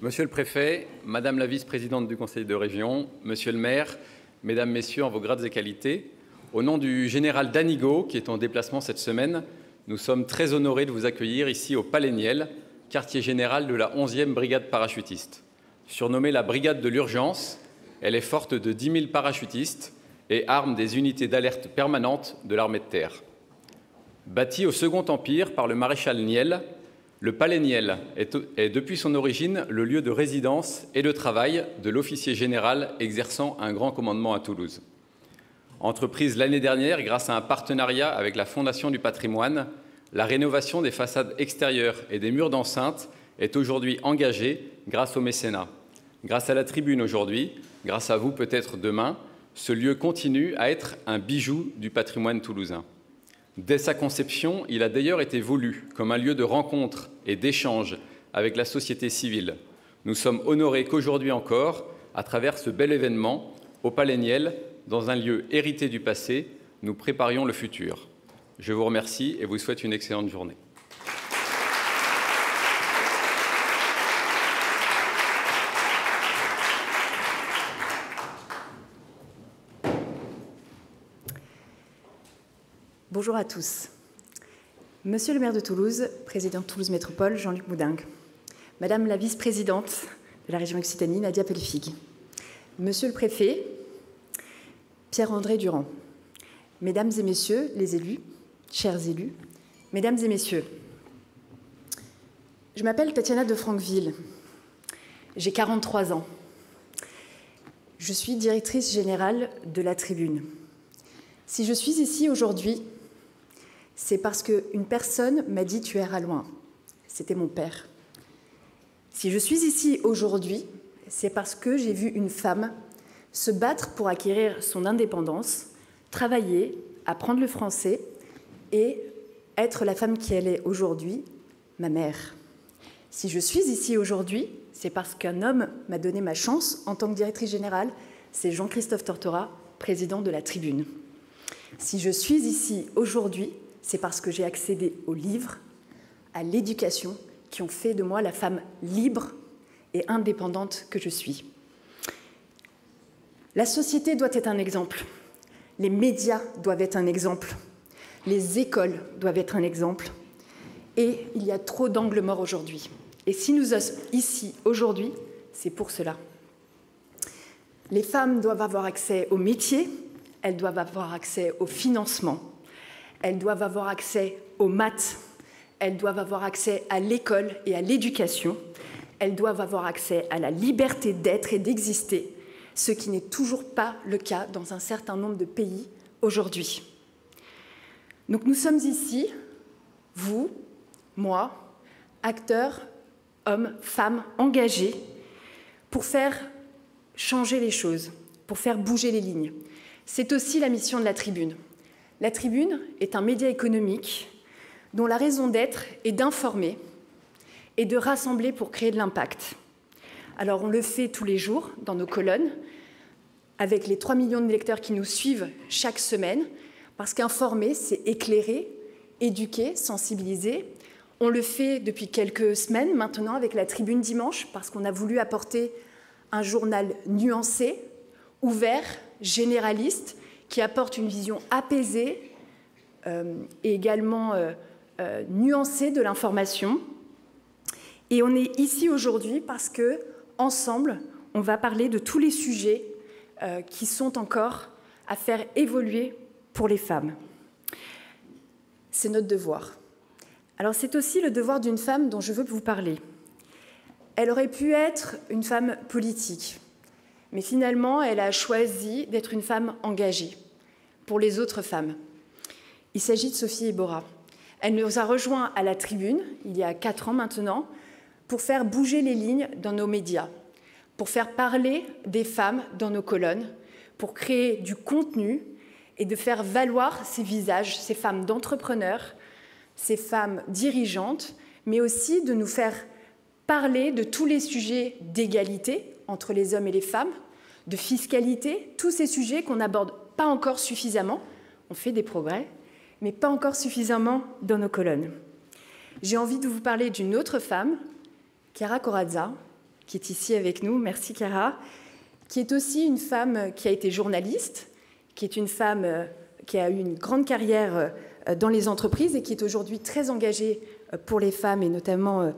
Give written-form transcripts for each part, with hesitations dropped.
Monsieur le préfet, Madame la vice-présidente du Conseil de région, Monsieur le maire, Mesdames, Messieurs, en vos grades et qualités, au nom du général Danigo, qui est en déplacement cette semaine, nous sommes très honorés de vous accueillir ici au Palais Niel, quartier général de la 11e brigade parachutiste. Surnommée la brigade de l'urgence, elle est forte de 10 000 parachutistes et arme des unités d'alerte permanente de l'armée de terre. Bâti au Second Empire par le maréchal Niel, le Palais Niel est depuis son origine le lieu de résidence et de travail de l'officier général exerçant un grand commandement à Toulouse. Entreprise l'année dernière grâce à un partenariat avec la Fondation du patrimoine, la rénovation des façades extérieures et des murs d'enceinte est aujourd'hui engagée grâce au mécénat. Grâce à la tribune aujourd'hui, grâce à vous peut-être demain, ce lieu continue à être un bijou du patrimoine toulousain. Dès sa conception, il a d'ailleurs été voulu comme un lieu de rencontre et d'échange avec la société civile. Nous sommes honorés qu'aujourd'hui encore, à travers ce bel événement, au Palais Niel, dans un lieu hérité du passé, nous préparions le futur. Je vous remercie et vous souhaite une excellente journée. Bonjour à tous. Monsieur le maire de Toulouse, président de Toulouse Métropole, Jean-Luc Moudingue. Madame la vice-présidente de la région Occitanie, Nadia Pellefig. Monsieur le préfet, Pierre-André Durand. Mesdames et messieurs les élus, chers élus, mesdames et messieurs, je m'appelle Tatiana de Franqueville. J'ai 43 ans. Je suis directrice générale de la Tribune. Si je suis ici aujourd'hui, c'est parce qu'une personne m'a dit « tu iras loin ». C'était mon père. Si je suis ici aujourd'hui, c'est parce que j'ai vu une femme se battre pour acquérir son indépendance, travailler, apprendre le français et être la femme qu'elle est aujourd'hui, ma mère. Si je suis ici aujourd'hui, c'est parce qu'un homme m'a donné ma chance en tant que directrice générale, c'est Jean-Christophe Tortora, président de la Tribune. Si je suis ici aujourd'hui, c'est parce que j'ai accédé aux livres, à l'éducation, qui ont fait de moi la femme libre et indépendante que je suis. La société doit être un exemple. Les médias doivent être un exemple. Les écoles doivent être un exemple. Et il y a trop d'angles morts aujourd'hui. Et si nous sommes ici aujourd'hui, c'est pour cela. Les femmes doivent avoir accès aux métiers, elles doivent avoir accès au financement, elles doivent avoir accès aux maths, elles doivent avoir accès à l'école et à l'éducation, elles doivent avoir accès à la liberté d'être et d'exister, ce qui n'est toujours pas le cas dans un certain nombre de pays aujourd'hui. Donc nous sommes ici, vous, moi, acteurs, hommes, femmes engagés pour faire changer les choses, pour faire bouger les lignes. C'est aussi la mission de la Tribune. La Tribune est un média économique dont la raison d'être est d'informer et de rassembler pour créer de l'impact. Alors on le fait tous les jours dans nos colonnes, avec les 3 millions de lecteurs qui nous suivent chaque semaine, parce qu'informer, c'est éclairer, éduquer, sensibiliser. On le fait depuis quelques semaines maintenant avec la Tribune Dimanche, parce qu'on a voulu apporter un journal nuancé, ouvert, généraliste, qui apporte une vision apaisée et également nuancée de l'information. Et on est ici aujourd'hui parce que, ensemble, on va parler de tous les sujets qui sont encore à faire évoluer pour les femmes. C'est notre devoir. Alors c'est aussi le devoir d'une femme dont je veux vous parler. Elle aurait pu être une femme politique, mais finalement, elle a choisi d'être une femme engagée pour les autres femmes. Il s'agit de Sophie Ebora. Elle nous a rejoints à la Tribune, il y a 4 ans maintenant, pour faire bouger les lignes dans nos médias, pour faire parler des femmes dans nos colonnes, pour créer du contenu et de faire valoir ces visages, ces femmes d'entrepreneurs, ces femmes dirigeantes, mais aussi de nous faire parler de tous les sujets d'égalité entre les hommes et les femmes, de fiscalité, tous ces sujets qu'on n'aborde pas encore suffisamment. On fait des progrès, mais pas encore suffisamment dans nos colonnes. J'ai envie de vous parler d'une autre femme, Chiara Corazza, qui est ici avec nous. Merci Chiara, qui est aussi une femme qui a été journaliste, qui est une femme qui a eu une grande carrière dans les entreprises et qui est aujourd'hui très engagée pour les femmes et notamment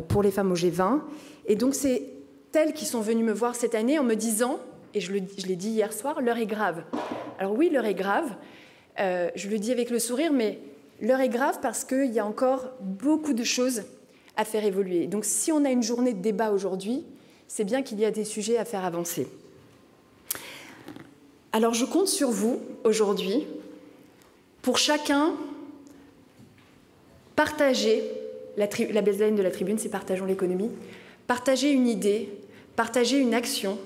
pour les femmes au G20. Et donc c'est elles qui sont venues me voir cette année en me disant, et je l'ai dit hier soir, l'heure est grave. Alors oui, l'heure est grave, je le dis avec le sourire, mais l'heure est grave parce qu'il y a encore beaucoup de choses à faire évoluer. Donc si on a une journée de débat aujourd'hui, c'est bien qu'il y a des sujets à faire avancer. Alors je compte sur vous aujourd'hui pour chacun partager, la baseline de la tribune, c'est partageons l'économie, partager une idée, partager une action,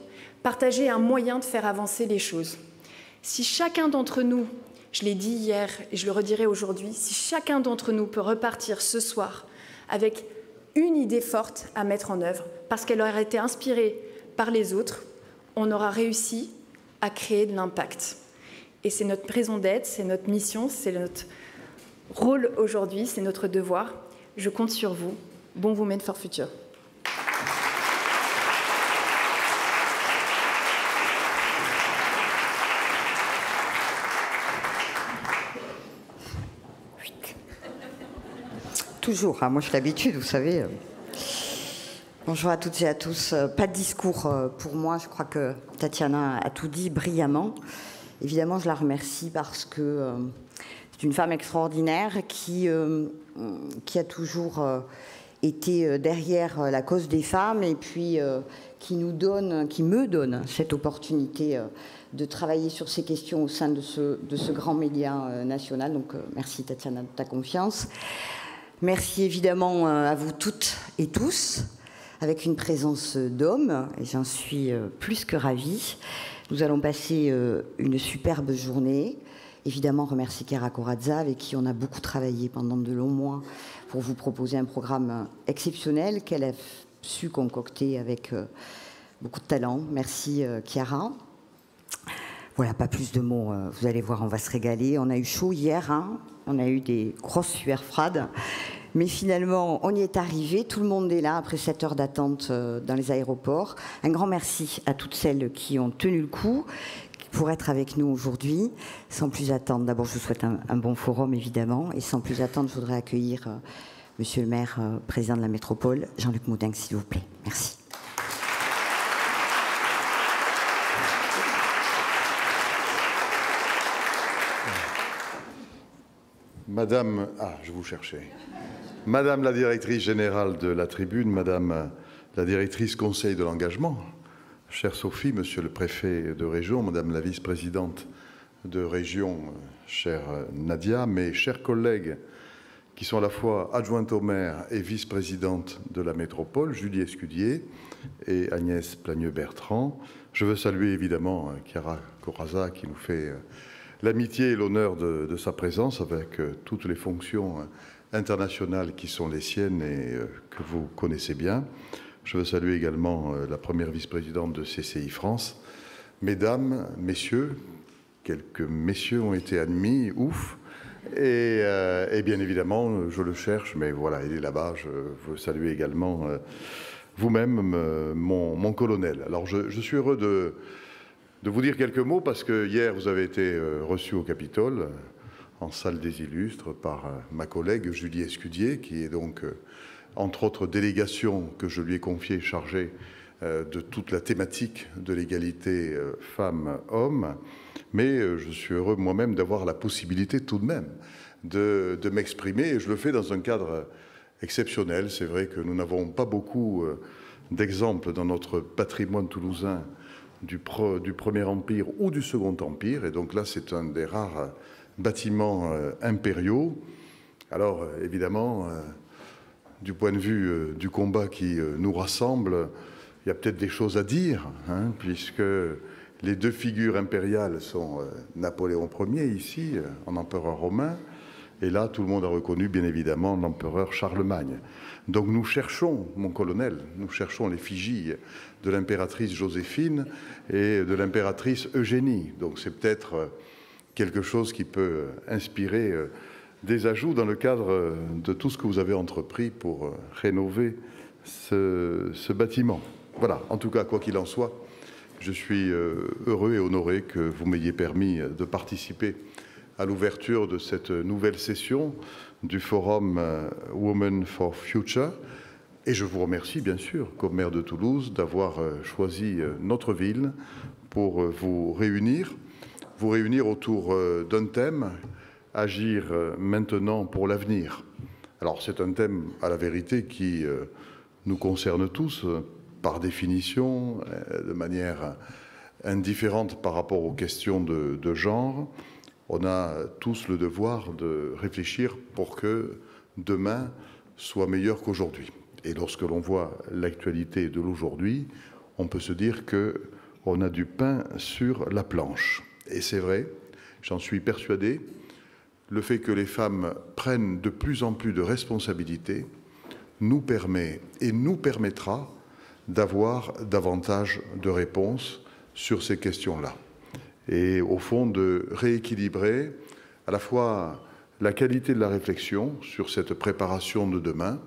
partager un moyen de faire avancer les choses. Si chacun d'entre nous, je l'ai dit hier et je le redirai aujourd'hui, si chacun d'entre nous peut repartir ce soir avec une idée forte à mettre en œuvre, parce qu'elle aura été inspirée par les autres, on aura réussi à créer de l'impact. Et c'est notre raison d'être, c'est notre mission, c'est notre rôle aujourd'hui, c'est notre devoir. Je compte sur vous. Bon Women for Future. Toujours, hein, moi je suis l'habitude, vous savez. Bonjour à toutes et à tous. Pas de discours pour moi, je crois que Tatiana a tout dit brillamment. Évidemment, je la remercie parce que c'est une femme extraordinaire qui a toujours été derrière la cause des femmes et puis qui me donne cette opportunité de travailler sur ces questions au sein de ce grand média national. Donc merci Tatiana de ta confiance. Merci évidemment à vous toutes et tous, avec une présence d'hommes, et j'en suis plus que ravie. Nous allons passer une superbe journée. Évidemment, remercier Chiara Corazza, avec qui on a beaucoup travaillé pendant de longs mois pour vous proposer un programme exceptionnel qu'elle a su concocter avec beaucoup de talent. Merci Chiara. Voilà, pas plus de mots, vous allez voir, on va se régaler. On a eu chaud hier, hein, on a eu des grosses sueurs froides, mais finalement, on y est arrivé. Tout le monde est là après 7 heures d'attente dans les aéroports. Un grand merci à toutes celles qui ont tenu le coup pour être avec nous aujourd'hui. Sans plus attendre, d'abord, je vous souhaite un bon forum, évidemment, et sans plus attendre, je voudrais accueillir Monsieur le maire, président de la métropole, Jean-Luc Moudingue, s'il vous plaît. Merci. Madame, je vous cherchais. Madame la directrice générale de la Tribune, Madame la directrice Conseil de l'engagement, chère Sophie, Monsieur le préfet de région, Madame la vice-présidente de région, chère Nadia, mes chers collègues qui sont à la fois adjointes au maire et vice-présidente de la métropole, Julie Escudier et Agnès Plagneux-Bertrand. Je veux saluer évidemment Chiara Corazza qui nous fait l'amitié et l'honneur de sa présence avec toutes les fonctions internationales qui sont les siennes et que vous connaissez bien. Je veux saluer également la première vice-présidente de CCI France. Mesdames, messieurs, quelques messieurs ont été admis, ouf. Et bien évidemment, je le cherche, mais voilà, il est là-bas. Je veux saluer également vous-même, mon colonel. Alors je suis heureux de vous dire quelques mots parce que hier, vous avez été reçu au Capitole, en salle des illustres, par ma collègue Julie Escudier, qui est donc, entre autres délégations que je lui ai confiées, chargée de toute la thématique de l'égalité femmes-hommes. Mais je suis heureux moi-même d'avoir la possibilité tout de même de m'exprimer, et je le fais dans un cadre exceptionnel. C'est vrai que nous n'avons pas beaucoup d'exemples dans notre patrimoine toulousain du Premier Empire ou du Second Empire, et donc là c'est un des rares bâtiments impériaux. Alors évidemment, du point de vue du combat qui nous rassemble, il y a peut-être des choses à dire, hein, puisque les deux figures impériales sont Napoléon Ier ici, en empereur romain, et là tout le monde a reconnu bien évidemment l'empereur Charlemagne. Donc nous cherchons, mon colonel, nous cherchons l'effigie de l'impératrice Joséphine et de l'impératrice Eugénie. Donc c'est peut-être quelque chose qui peut inspirer des ajouts dans le cadre de tout ce que vous avez entrepris pour rénover ce bâtiment. Voilà, en tout cas, quoi qu'il en soit, je suis heureux et honoré que vous m'ayez permis de participer à l'ouverture de cette nouvelle session du Forum Women for Future. Et je vous remercie, bien sûr, comme maire de Toulouse, d'avoir choisi notre ville pour vous réunir autour d'un thème, agir maintenant pour l'avenir. Alors, c'est un thème, à la vérité, qui nous concerne tous, par définition, de manière indifférente par rapport aux questions de genre. On a tous le devoir de réfléchir pour que demain soit meilleur qu'aujourd'hui. Et lorsque l'on voit l'actualité de l'aujourd'hui, on peut se dire qu'on a du pain sur la planche. Et c'est vrai, j'en suis persuadé, le fait que les femmes prennent de plus en plus de responsabilités nous permet et nous permettra d'avoir davantage de réponses sur ces questions-là. Et au fond, de rééquilibrer à la fois la qualité de la réflexion sur cette préparation de demain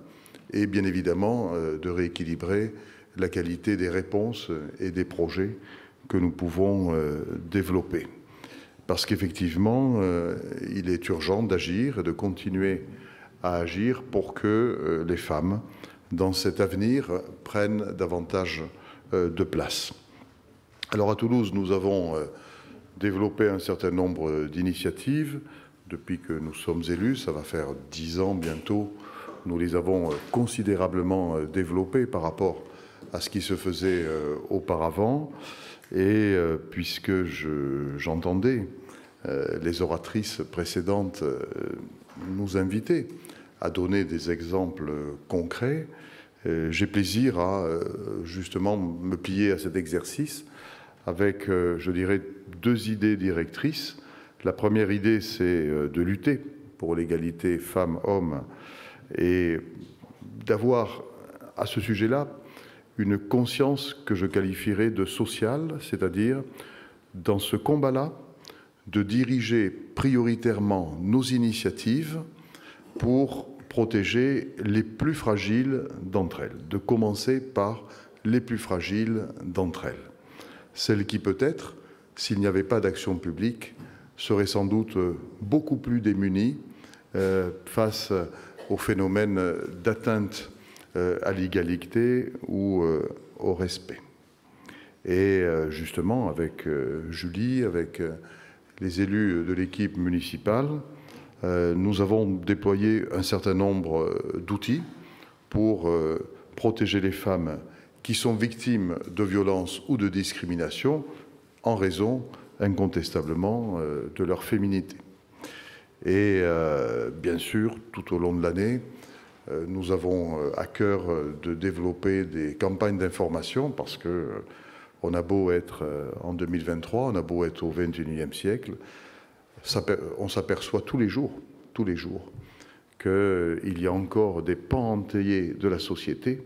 et bien évidemment de rééquilibrer la qualité des réponses et des projets que nous pouvons développer. Parce qu'effectivement, il est urgent d'agir et de continuer à agir pour que les femmes, dans cet avenir, prennent davantage de place. Alors à Toulouse, nous avons développé un certain nombre d'initiatives. Depuis que nous sommes élus, ça va faire 10 ans bientôt, nous les avons considérablement développées par rapport à ce qui se faisait auparavant. Et puisque j'entendais les oratrices précédentes nous inviter à donner des exemples concrets, j'ai plaisir à justement me plier à cet exercice avec, je dirais, 2 idées directrices. La première idée, c'est de lutter pour l'égalité femmes-hommes et d'avoir à ce sujet-là une conscience que je qualifierais de sociale, c'est-à-dire, dans ce combat-là, de diriger prioritairement nos initiatives pour protéger les plus fragiles d'entre elles, de commencer par les plus fragiles d'entre elles. Celles qui, peut-être, s'il n'y avait pas d'action publique, seraient sans doute beaucoup plus démunies face au phénomène d'atteinte à l'égalité ou au respect. Et justement, avec Julie, avec les élus de l'équipe municipale, nous avons déployé un certain nombre d'outils pour protéger les femmes qui sont victimes de violences ou de discrimination en raison, incontestablement, de leur féminité. Et bien sûr, tout au long de l'année, nous avons à cœur de développer des campagnes d'information parce que on a beau être en 2023, on a beau être au XXIe siècle, on s'aperçoit tous les jours qu'il y a encore des pans entiers de la société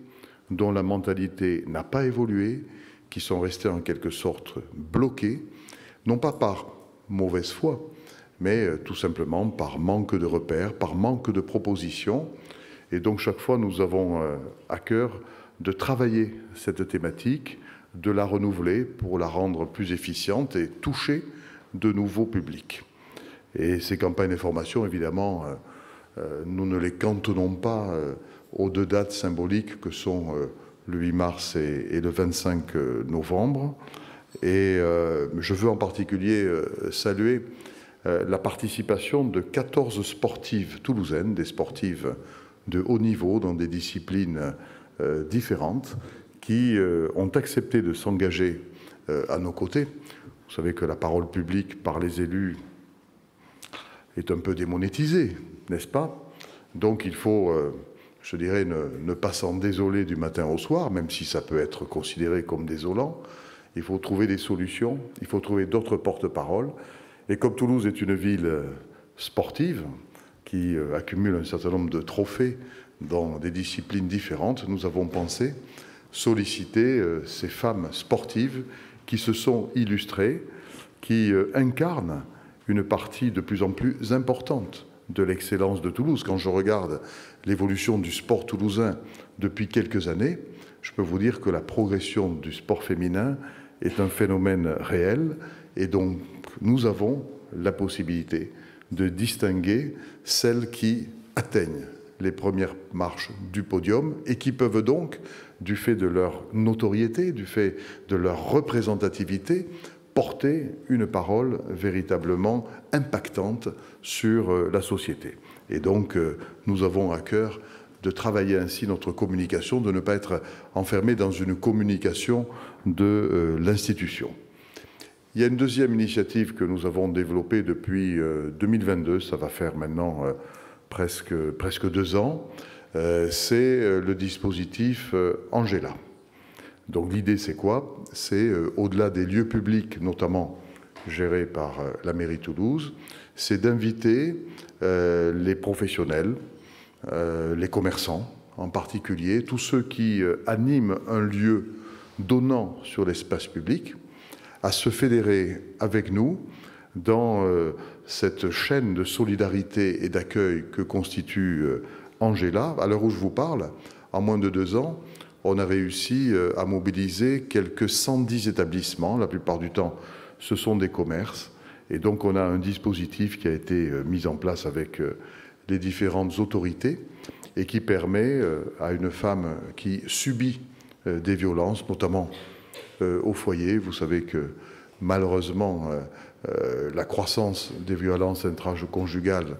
dont la mentalité n'a pas évolué, qui sont restés en quelque sorte bloqués, non pas par mauvaise foi, mais tout simplement par manque de repères, par manque de propositions. Et donc chaque fois, nous avons à cœur de travailler cette thématique, de la renouveler pour la rendre plus efficiente et toucher de nouveaux publics. Et ces campagnes d'information, évidemment, nous ne les cantonnons pas aux 2 dates symboliques que sont le 8 mars et le 25 novembre. Et je veux en particulier saluer la participation de 14 sportives toulousaines, des sportives de haut niveau dans des disciplines différentes, qui ont accepté de s'engager à nos côtés. Vous savez que la parole publique par les élus est un peu démonétisée, n'est-ce pas? Donc il faut, je dirais, ne pas s'en désoler du matin au soir, même si ça peut être considéré comme désolant. Il faut trouver des solutions, il faut trouver d'autres porte-paroles. Et comme Toulouse est une ville sportive, qui accumule un certain nombre de trophées dans des disciplines différentes, nous avons pensé solliciter ces femmes sportives qui se sont illustrées, qui incarnent une partie de plus en plus importante de l'excellence de Toulouse. Quand je regarde l'évolution du sport toulousain depuis quelques années, je peux vous dire que la progression du sport féminin est un phénomène réel et donc nous avons la possibilité de distinguer celles qui atteignent les premières marches du podium et qui peuvent donc, du fait de leur notoriété, du fait de leur représentativité, porter une parole véritablement impactante sur la société. Et donc, nous avons à cœur de travailler ainsi notre communication, de ne pas être enfermé dans une communication de l'institution. Il y a une deuxième initiative que nous avons développée depuis 2022, ça va faire maintenant presque 2 ans, c'est le dispositif Angela. Donc l'idée c'est quoi? C'est au-delà des lieux publics, notamment gérés par la mairie de Toulouse, c'est d'inviter les professionnels, les commerçants en particulier, tous ceux qui animent un lieu donnant sur l'espace public, à se fédérer avec nous dans cette chaîne de solidarité et d'accueil que constitue Angela. À l'heure où je vous parle, en moins de 2 ans, on a réussi à mobiliser quelques 110 établissements. La plupart du temps, ce sont des commerces. Et donc, on a un dispositif qui a été mis en place avec les différentes autorités et qui permet à une femme qui subit des violences, notamment au foyer. Vous savez que malheureusement, la croissance des violences intraconjugales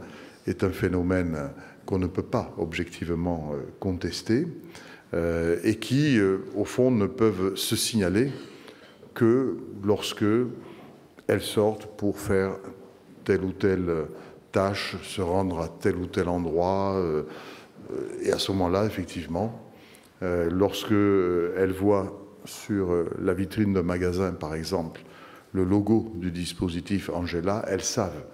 est un phénomène qu'on ne peut pas objectivement contester et qui, au fond, ne peuvent se signaler que lorsque elles sortent pour faire telle ou telle tâche, se rendre à tel ou tel endroit. Et à ce moment-là, effectivement, lorsque elles voient sur la vitrine d'un magasin, par exemple, le logo du dispositif Angela, elles savent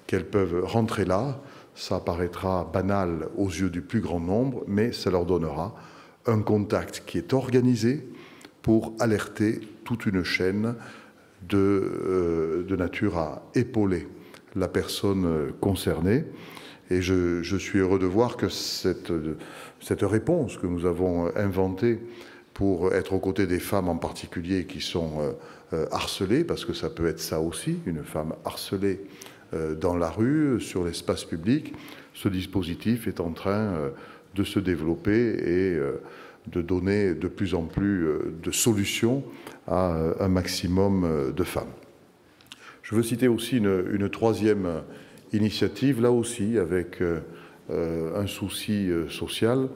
qu'elles peuvent rentrer là. Ça paraîtra banal aux yeux du plus grand nombre, mais ça leur donnera un contact qui est organisé pour alerter toute une chaîne de nature à épauler la personne concernée. Et je suis heureux de voir que cette réponse que nous avons inventée pour être aux côtés des femmes en particulier qui sont harcelées, parce que ça peut être ça aussi, une femme harcelée dans la rue, sur l'espace public, ce dispositif est en train de se développer et de donner de plus en plus de solutions à un maximum de femmes. Je veux citer aussi une troisième initiative, là aussi avec un souci social.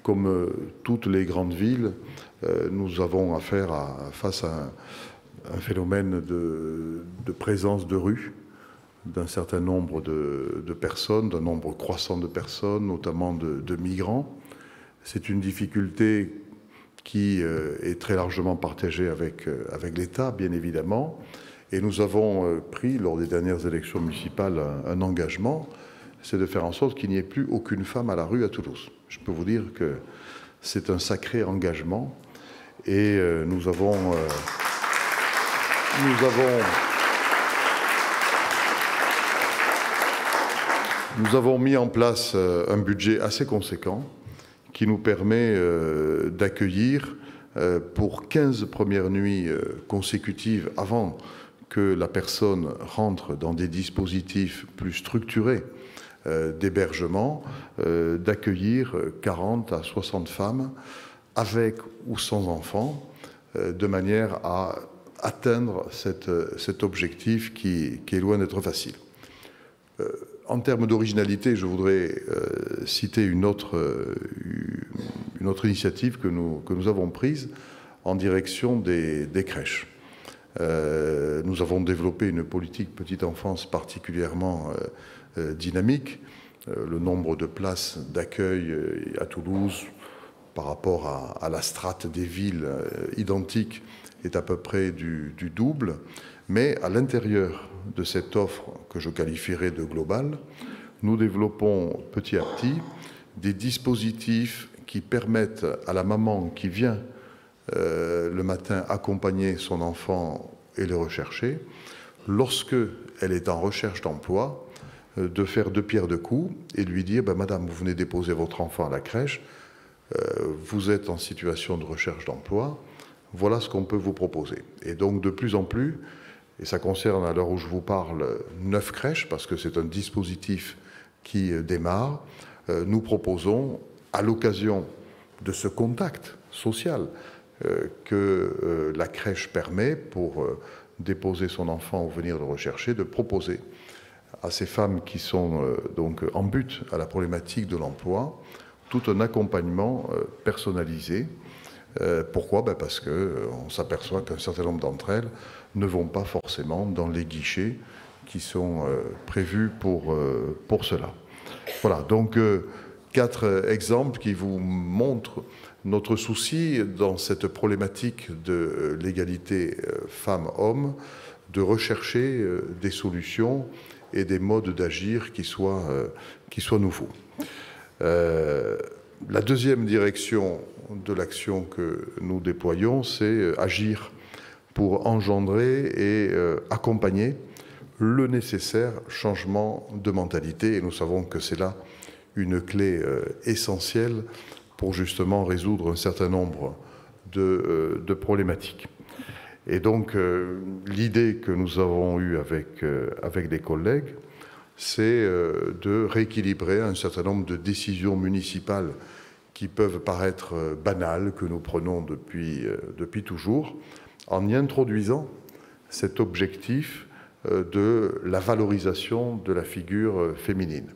Comme toutes les grandes villes, nous avons affaire face à un phénomène de présence de rue d'un certain nombre de personnes, d'un nombre croissant de personnes, notamment de migrants. C'est une difficulté qui est très largement partagée avec l'État, bien évidemment. Et nous avons pris, lors des dernières élections municipales, un engagement, c'est de faire en sorte qu'il n'y ait plus aucune femme à la rue à Toulouse. Je peux vous dire que c'est un sacré engagement. Et nous avons mis en place un budget assez conséquent qui nous permet d'accueillir pour 15 premières nuits consécutives avant que la personne rentre dans des dispositifs plus structurés d'hébergement, d'accueillir 40 à 60 femmes avec ou sans enfants, de manière à atteindre cet objectif qui est loin d'être facile. En termes d'originalité, je voudrais citer une autre initiative que nous avons prise en direction des crèches. Nous avons développé une politique petite enfance particulièrement dynamique. Le nombre de places d'accueil à Toulouse par rapport à la strate des villes identiques est à peu près du double. Mais à l'intérieur de cette offre que je qualifierais de globale, nous développons petit à petit des dispositifs qui permettent à la maman qui vient le matin accompagner son enfant et le rechercher, lorsque elle est en recherche d'emploi, de faire 2 pierres 2 coups et lui dire ben, « Madame, vous venez déposer votre enfant à la crèche, vous êtes en situation de recherche d'emploi, voilà ce qu'on peut vous proposer. » Et donc de plus en plus, et ça concerne à l'heure où je vous parle 9 crèches, parce que c'est un dispositif qui démarre, nous proposons, à l'occasion de ce contact social que la crèche permet pour déposer son enfant ou venir le rechercher, de proposer à ces femmes qui sont donc en but à la problématique de l'emploi tout un accompagnement personnalisé. Pourquoi? Parce qu'on s'aperçoit qu'un certain nombre d'entre elles ne vont pas forcément dans les guichets qui sont prévus pour cela. Voilà, donc 4 exemples qui vous montrent notre souci dans cette problématique de l'égalité femmes-hommes, de rechercher des solutions et des modes d'agir qui soient nouveaux. La deuxième direction de l'action que nous déployons, c'est agir pour engendrer et accompagner le nécessaire changement de mentalité. Et nous savons que c'est là une clé essentielle pour justement résoudre un certain nombre de problématiques. Et donc, l'idée que nous avons eue avec des collègues, c'est de rééquilibrer un certain nombre de décisions municipales qui peuvent paraître banales, que nous prenons depuis toujours, en y introduisant cet objectif de la valorisation de la figure féminine.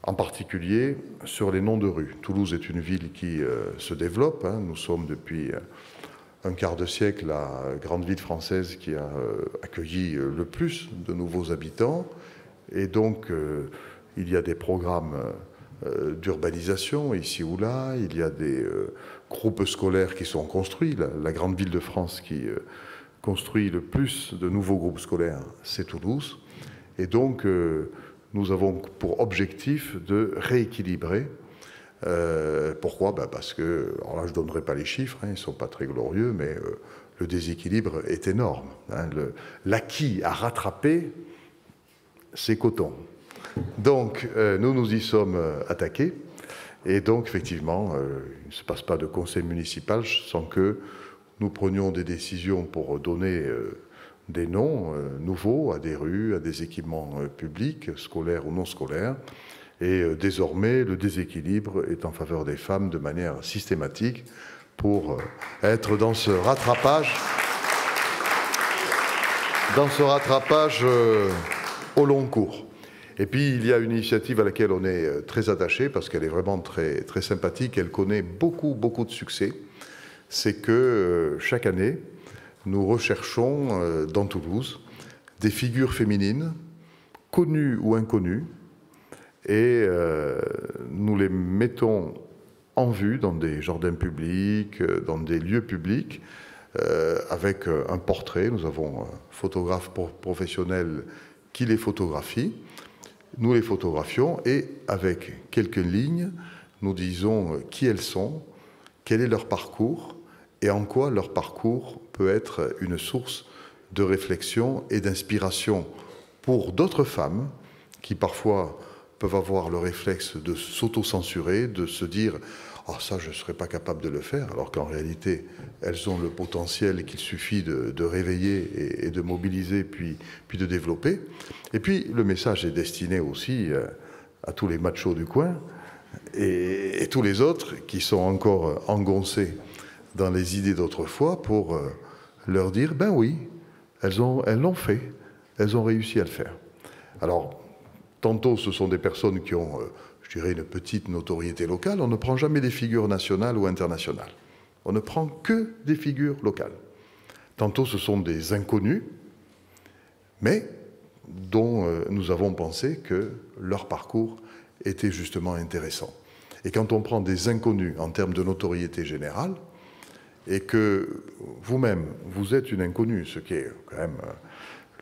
En particulier sur les noms de rue. Toulouse est une ville qui se développe. Nous sommes depuis un quart de siècle la grande ville française qui a accueilli le plus de nouveaux habitants. Et donc, il y a des programmes d'urbanisation ici ou là, il y a des groupes scolaires qui sont construits. La grande ville de France qui construit le plus de nouveaux groupes scolaires, c'est Toulouse. Et donc, nous avons pour objectif de rééquilibrer. Pourquoi? Parce que, alors là je ne donnerai pas les chiffres, ils ne sont pas très glorieux, mais le déséquilibre est énorme. L'acquis à rattraper, c'est coton. Donc, nous y sommes attaqués. Et donc, effectivement, il ne se passe pas de conseil municipal sans que nous prenions des décisions pour donner des noms nouveaux à des rues, à des équipements publics, scolaires ou non scolaires. Et désormais, le déséquilibre est en faveur des femmes de manière systématique pour être dans ce rattrapage au long cours. Et puis, il y a une initiative à laquelle on est très attaché parce qu'elle est vraiment très, très sympathique. Elle connaît beaucoup, beaucoup de succès. C'est que chaque année, nous recherchons dans Toulouse des figures féminines, connues ou inconnues, et nous les mettons en vue dans des jardins publics, dans des lieux publics, avec un portrait. Nous avons un photographe professionnel qui les photographie. Nous les photographions et avec quelques lignes, nous disons qui elles sont, quel est leur parcours et en quoi leur parcours peut être une source de réflexion et d'inspiration pour d'autres femmes qui parfois peuvent avoir le réflexe de s'auto-censurer, de se dire « Ah, ça, je ne serais pas capable de le faire », alors qu'en réalité, elles ont le potentiel qu'il suffit de réveiller et de mobiliser, puis de développer. Et puis, le message est destiné aussi à tous les machos du coin et tous les autres qui sont encore engoncés dans les idées d'autrefois pour leur dire « Ben oui, elles l'ont fait, elles ont réussi à le faire ». Alors, tantôt, ce sont des personnes qui ont, je dirais, une petite notoriété locale. On ne prend jamais des figures nationales ou internationales. On ne prend que des figures locales. Tantôt, ce sont des inconnus, mais dont nous avons pensé que leur parcours était justement intéressant. Et quand on prend des inconnus en termes de notoriété générale, et que vous-même, vous êtes une inconnue, ce qui est quand même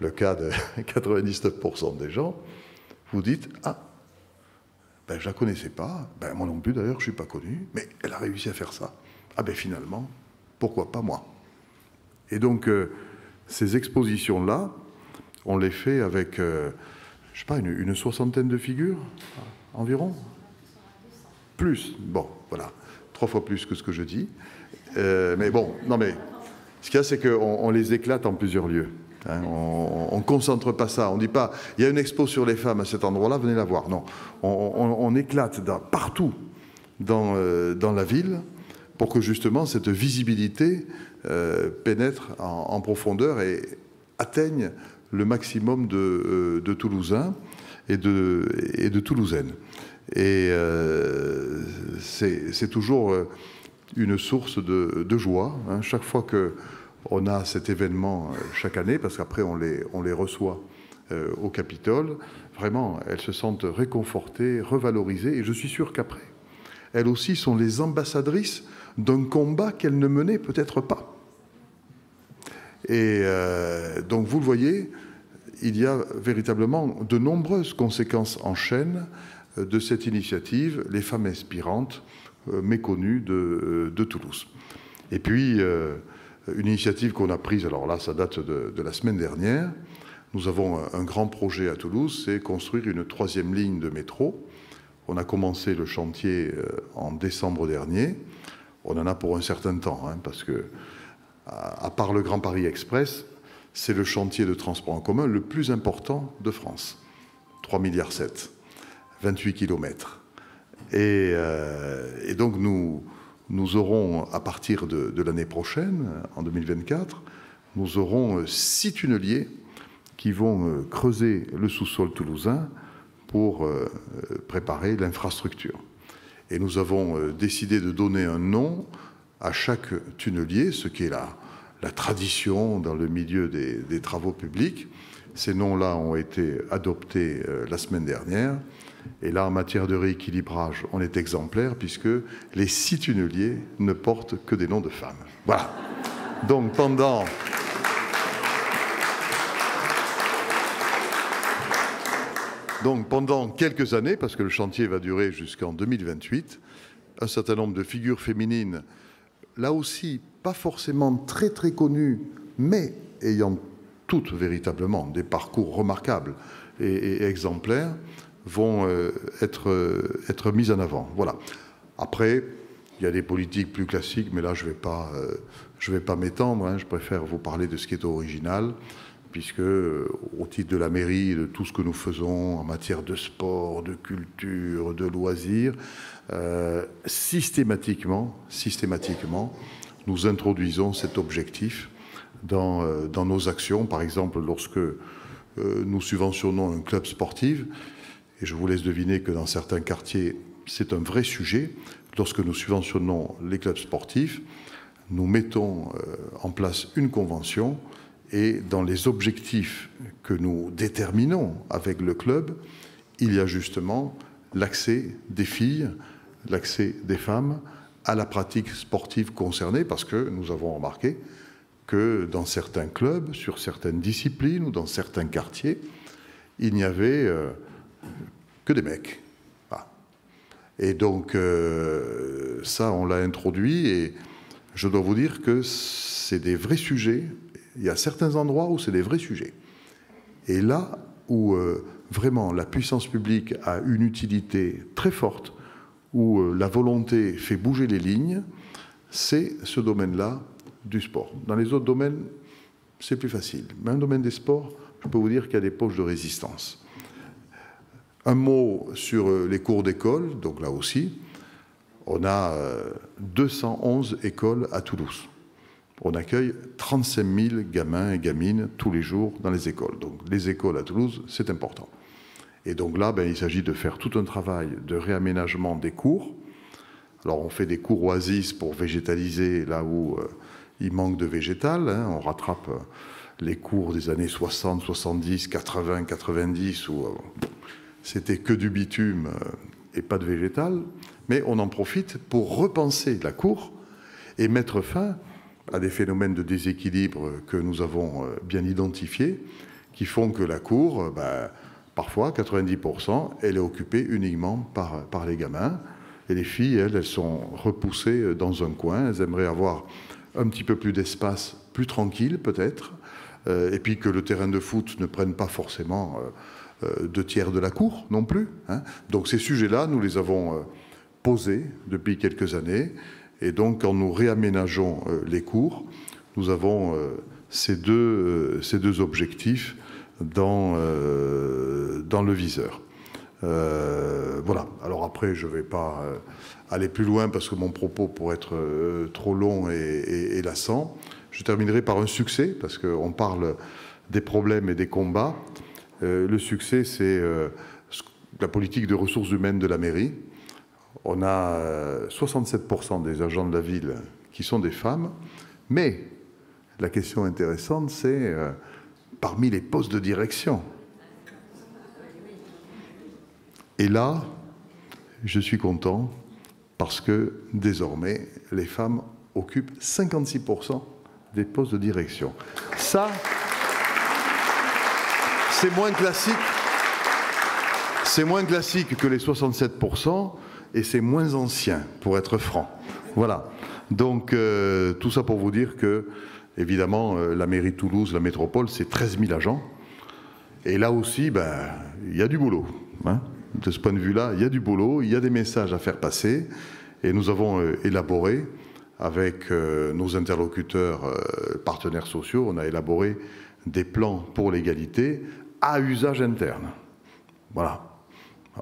le cas de 99% des gens, vous dites « Ah, ben, je ne la connaissais pas, ben, moi non plus d'ailleurs, je ne suis pas connu, mais elle a réussi à faire ça. Ah ben finalement, pourquoi pas moi ?» Et donc, ces expositions-là, on les fait avec je sais pas, une soixantaine de figures environ. Plus, bon, voilà, 3 fois plus que ce que je dis. Mais bon, non mais, ce qu'il y a, c'est qu'on les éclate en plusieurs lieux. Hein, on ne concentre pas ça. On ne dit pas, il y a une expo sur les femmes à cet endroit-là, venez la voir. Non, on éclate partout dans la ville pour que justement cette visibilité pénètre en profondeur et atteigne le maximum de Toulousains et de Toulousaines. Et c'est toujours une source de joie, hein, chaque fois qu'on a cet événement chaque année, parce qu'après on les reçoit au Capitole. Vraiment, elles se sentent réconfortées, revalorisées, et je suis sûr qu'après, elles aussi sont les ambassadrices d'un combat qu'elles ne menaient peut-être pas. Et donc vous le voyez, il y a véritablement de nombreuses conséquences en chaîne de cette initiative, les femmes inspirantes méconnues de Toulouse. Et puis, une initiative qu'on a prise, alors là, ça date de la semaine dernière. Nous avons un grand projet à Toulouse, c'est construire une 3e ligne de métro. On a commencé le chantier en décembre dernier. On en a pour un certain temps, hein, parce que, à part le Grand Paris Express, c'est le chantier de transport en commun le plus important de France. 3,7 milliards, 28 kilomètres. Et donc nous aurons, à partir de l'année prochaine, en 2024, nous aurons 6 tunneliers qui vont creuser le sous-sol toulousain pour préparer l'infrastructure. Et nous avons décidé de donner un nom à chaque tunnelier, ce qui est la tradition dans le milieu des travaux publics. Ces noms-là ont été adoptés la semaine dernière. Et là, en matière de rééquilibrage, on est exemplaire puisque les 6 tunneliers ne portent que des noms de femmes. Voilà. Donc pendant quelques années, parce que le chantier va durer jusqu'en 2028, un certain nombre de figures féminines, là aussi, pas forcément très très connues, mais ayant toutes véritablement des parcours remarquables et exemplaires, vont être mises en avant. Voilà. Après, il y a des politiques plus classiques, mais là, je vais pas m'étendre. Hein, je préfère vous parler de ce qui est original, puisque, au titre de la mairie, de tout ce que nous faisons en matière de sport, de culture, de loisirs, systématiquement, nous introduisons cet objectif dans nos actions. Par exemple, lorsque nous subventionnons un club sportif, et je vous laisse deviner que dans certains quartiers, c'est un vrai sujet. Lorsque nous subventionnons les clubs sportifs, nous mettons en place une convention et dans les objectifs que nous déterminons avec le club, il y a justement l'accès des filles, l'accès des femmes à la pratique sportive concernée, parce que nous avons remarqué que dans certains clubs, sur certaines disciplines ou dans certains quartiers, il n'y avait que des mecs. Voilà. Et donc, ça, on l'a introduit, et je dois vous dire que c'est des vrais sujets. Il y a certains endroits où c'est des vrais sujets. Et là où vraiment la puissance publique a une utilité très forte, où la volonté fait bouger les lignes, c'est ce domaine-là du sport. Dans les autres domaines, c'est plus facile. Mais un domaine des sports, je peux vous dire qu'il y a des poches de résistance. Un mot sur les cours d'école. Donc là aussi, on a 211 écoles à Toulouse. On accueille 35 000 gamins et gamines tous les jours dans les écoles. Donc les écoles à Toulouse, c'est important. Et donc là, il s'agit de faire tout un travail de réaménagement des cours. Alors on fait des cours oasis pour végétaliser là où il manque de végétal. Hein. On rattrape les cours des années 60, 70, 80, 90 où c'était que du bitume et pas de végétal. Mais on en profite pour repenser la cour et mettre fin à des phénomènes de déséquilibre que nous avons bien identifiés, qui font que la cour, parfois, 90%, elle est occupée uniquement par les gamins. Et les filles, elles sont repoussées dans un coin. Elles aimeraient avoir un petit peu plus d'espace, plus tranquille peut-être, et puis que le terrain de foot ne prenne pas forcément 2 tiers de la Cour non plus. Hein. Donc ces sujets-là, nous les avons posés depuis quelques années. Et donc, quand nous réaménageons les cours, nous avons ces deux objectifs dans le viseur. Voilà. Alors après, je ne vais pas aller plus loin parce que mon propos pourrait être trop long et lassant. Je terminerai par un succès, parce qu'on parle des problèmes et des combats. Le succès, c'est la politique de ressources humaines de la mairie. On a 67% des agents de la ville qui sont des femmes, mais la question intéressante, c'est parmi les postes de direction. Et là, je suis content parce que désormais, les femmes occupent 56% des postes de direction. Ça, c'est moins classique. C'est moins classique que les 67%. Et c'est moins ancien, pour être franc. Voilà. Donc, tout ça pour vous dire que, évidemment, la mairie de Toulouse, la métropole, c'est 13 000 agents. Et là aussi, il y a du boulot. Hein. De ce point de vue-là, il y a du boulot, il y a des messages à faire passer. Et nous avons élaboré, avec nos interlocuteurs partenaires sociaux, on a élaboré des plans pour l'égalité à usage interne. Voilà.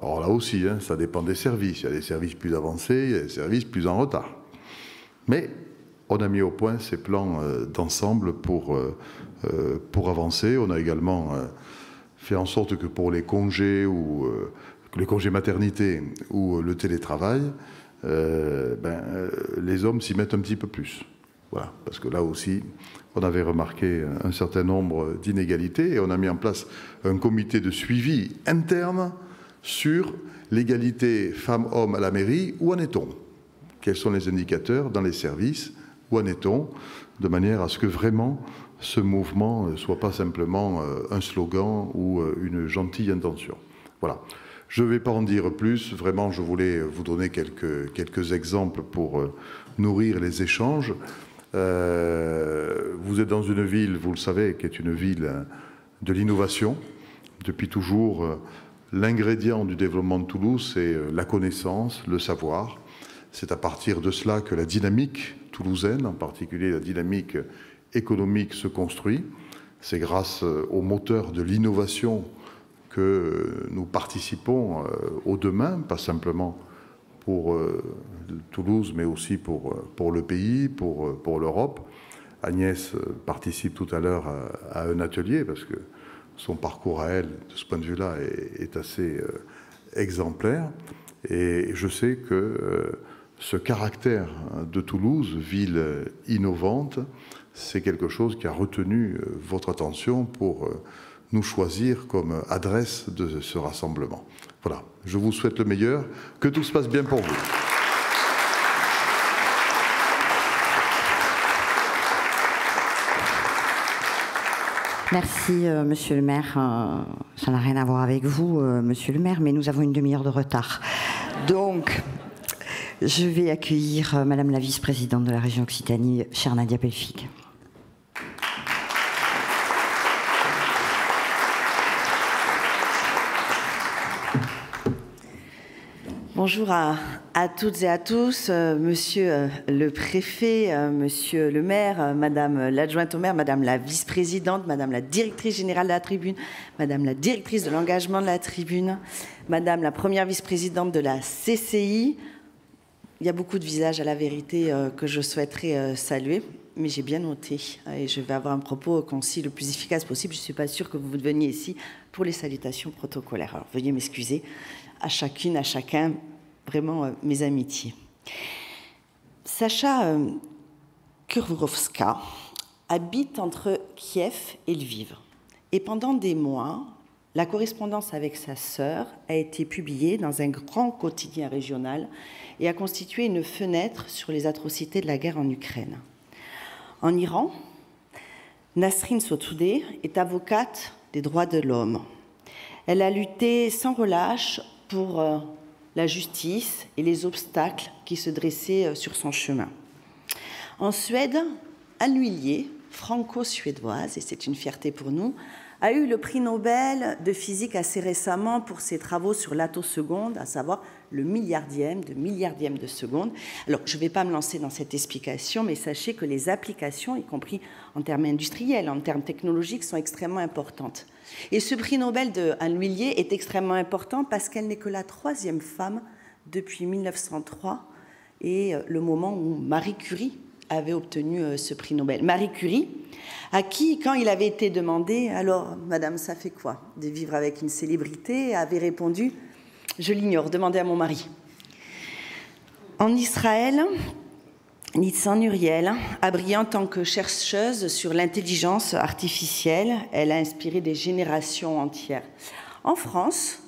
Alors là aussi, hein, ça dépend des services. Il y a des services plus avancés, il y a des services plus en retard. Mais on a mis au point ces plans d'ensemble pour avancer. On a également fait en sorte que pour les congés ou les congés maternité ou le télétravail, les hommes s'y mettent un petit peu plus. Voilà, parce que là aussi, on avait remarqué un certain nombre d'inégalités et on a mis en place un comité de suivi interne sur l'égalité femmes-hommes à la mairie. Où en est-on? Quels sont les indicateurs dans les services? Où en est-on? De manière à ce que vraiment ce mouvement ne soit pas simplement un slogan ou une gentille intention. Voilà. Je ne vais pas en dire plus. Vraiment, je voulais vous donner quelques exemples pour nourrir les échanges. Vous êtes dans une ville, vous le savez, qui est une ville de l'innovation. Depuis toujours, l'ingrédient du développement de Toulouse, c'est la connaissance, le savoir. C'est à partir de cela que la dynamique toulousaine, en particulier la dynamique économique, se construit. C'est grâce au moteur de l'innovation que nous participons au demain, pas simplement pour Toulouse, mais aussi pour le pays, pour l'Europe. Agnès participe tout à l'heure à un atelier, parce que son parcours à elle, de ce point de vue-là, est assez exemplaire. Et je sais que ce caractère de Toulouse, ville innovante, c'est quelque chose qui a retenu votre attention pour nous choisir comme adresse de ce rassemblement. Voilà, je vous souhaite le meilleur, que tout se passe bien pour vous. Merci, monsieur le maire. Ça n'a rien à voir avec vous, monsieur le maire, mais nous avons une demi-heure de retard. Donc, je vais accueillir madame la vice-présidente de la région Occitanie, chère Nadia Pelfig. Bonjour à toutes et à tous, monsieur le préfet, monsieur le maire, madame l'adjointe au maire, madame la vice-présidente, madame la directrice générale de la tribune, madame la directrice de l'engagement de la tribune, madame la première vice-présidente de la CCI. Il y a beaucoup de visages à la vérité que je souhaiterais saluer, mais j'ai bien noté et je vais avoir un propos concis le plus efficace possible. Je ne suis pas sûre que vous veniez ici pour les salutations protocolaires. Alors veuillez m'excuser. À chacune, à chacun, vraiment mes amitiés. Sacha Kurowska habite entre Kiev et Lviv. Et pendant des mois, la correspondance avec sa sœur a été publiée dans un grand quotidien régional et a constitué une fenêtre sur les atrocités de la guerre en Ukraine. En Iran, Nasrin Sotoudeh est avocate des droits de l'homme. Elle a lutté sans relâche pour la justice et les obstacles qui se dressaient sur son chemin. En Suède, Anne Huillier, franco-suédoise, et c'est une fierté pour nous, a eu le prix Nobel de physique assez récemment pour ses travaux sur l'attoseconde, à savoir le milliardième de seconde. Alors, je ne vais pas me lancer dans cette explication, mais sachez que les applications, y compris en termes industriels, en termes technologiques, sont extrêmement importantes. Et ce prix Nobel de Anne L'Huillier est extrêmement important parce qu'elle n'est que la 3e femme depuis 1903 et le moment où Marie Curie avait obtenu ce prix Nobel. Marie Curie, à qui, quand il avait été demandé « Alors, madame, ça fait quoi de vivre avec une célébrité ?» avait répondu « Je l'ignore, demandez à mon mari. » En Israël, Nitzan Uriel a brillé en tant que chercheuse sur l'intelligence artificielle. Elle a inspiré des générations entières. En France,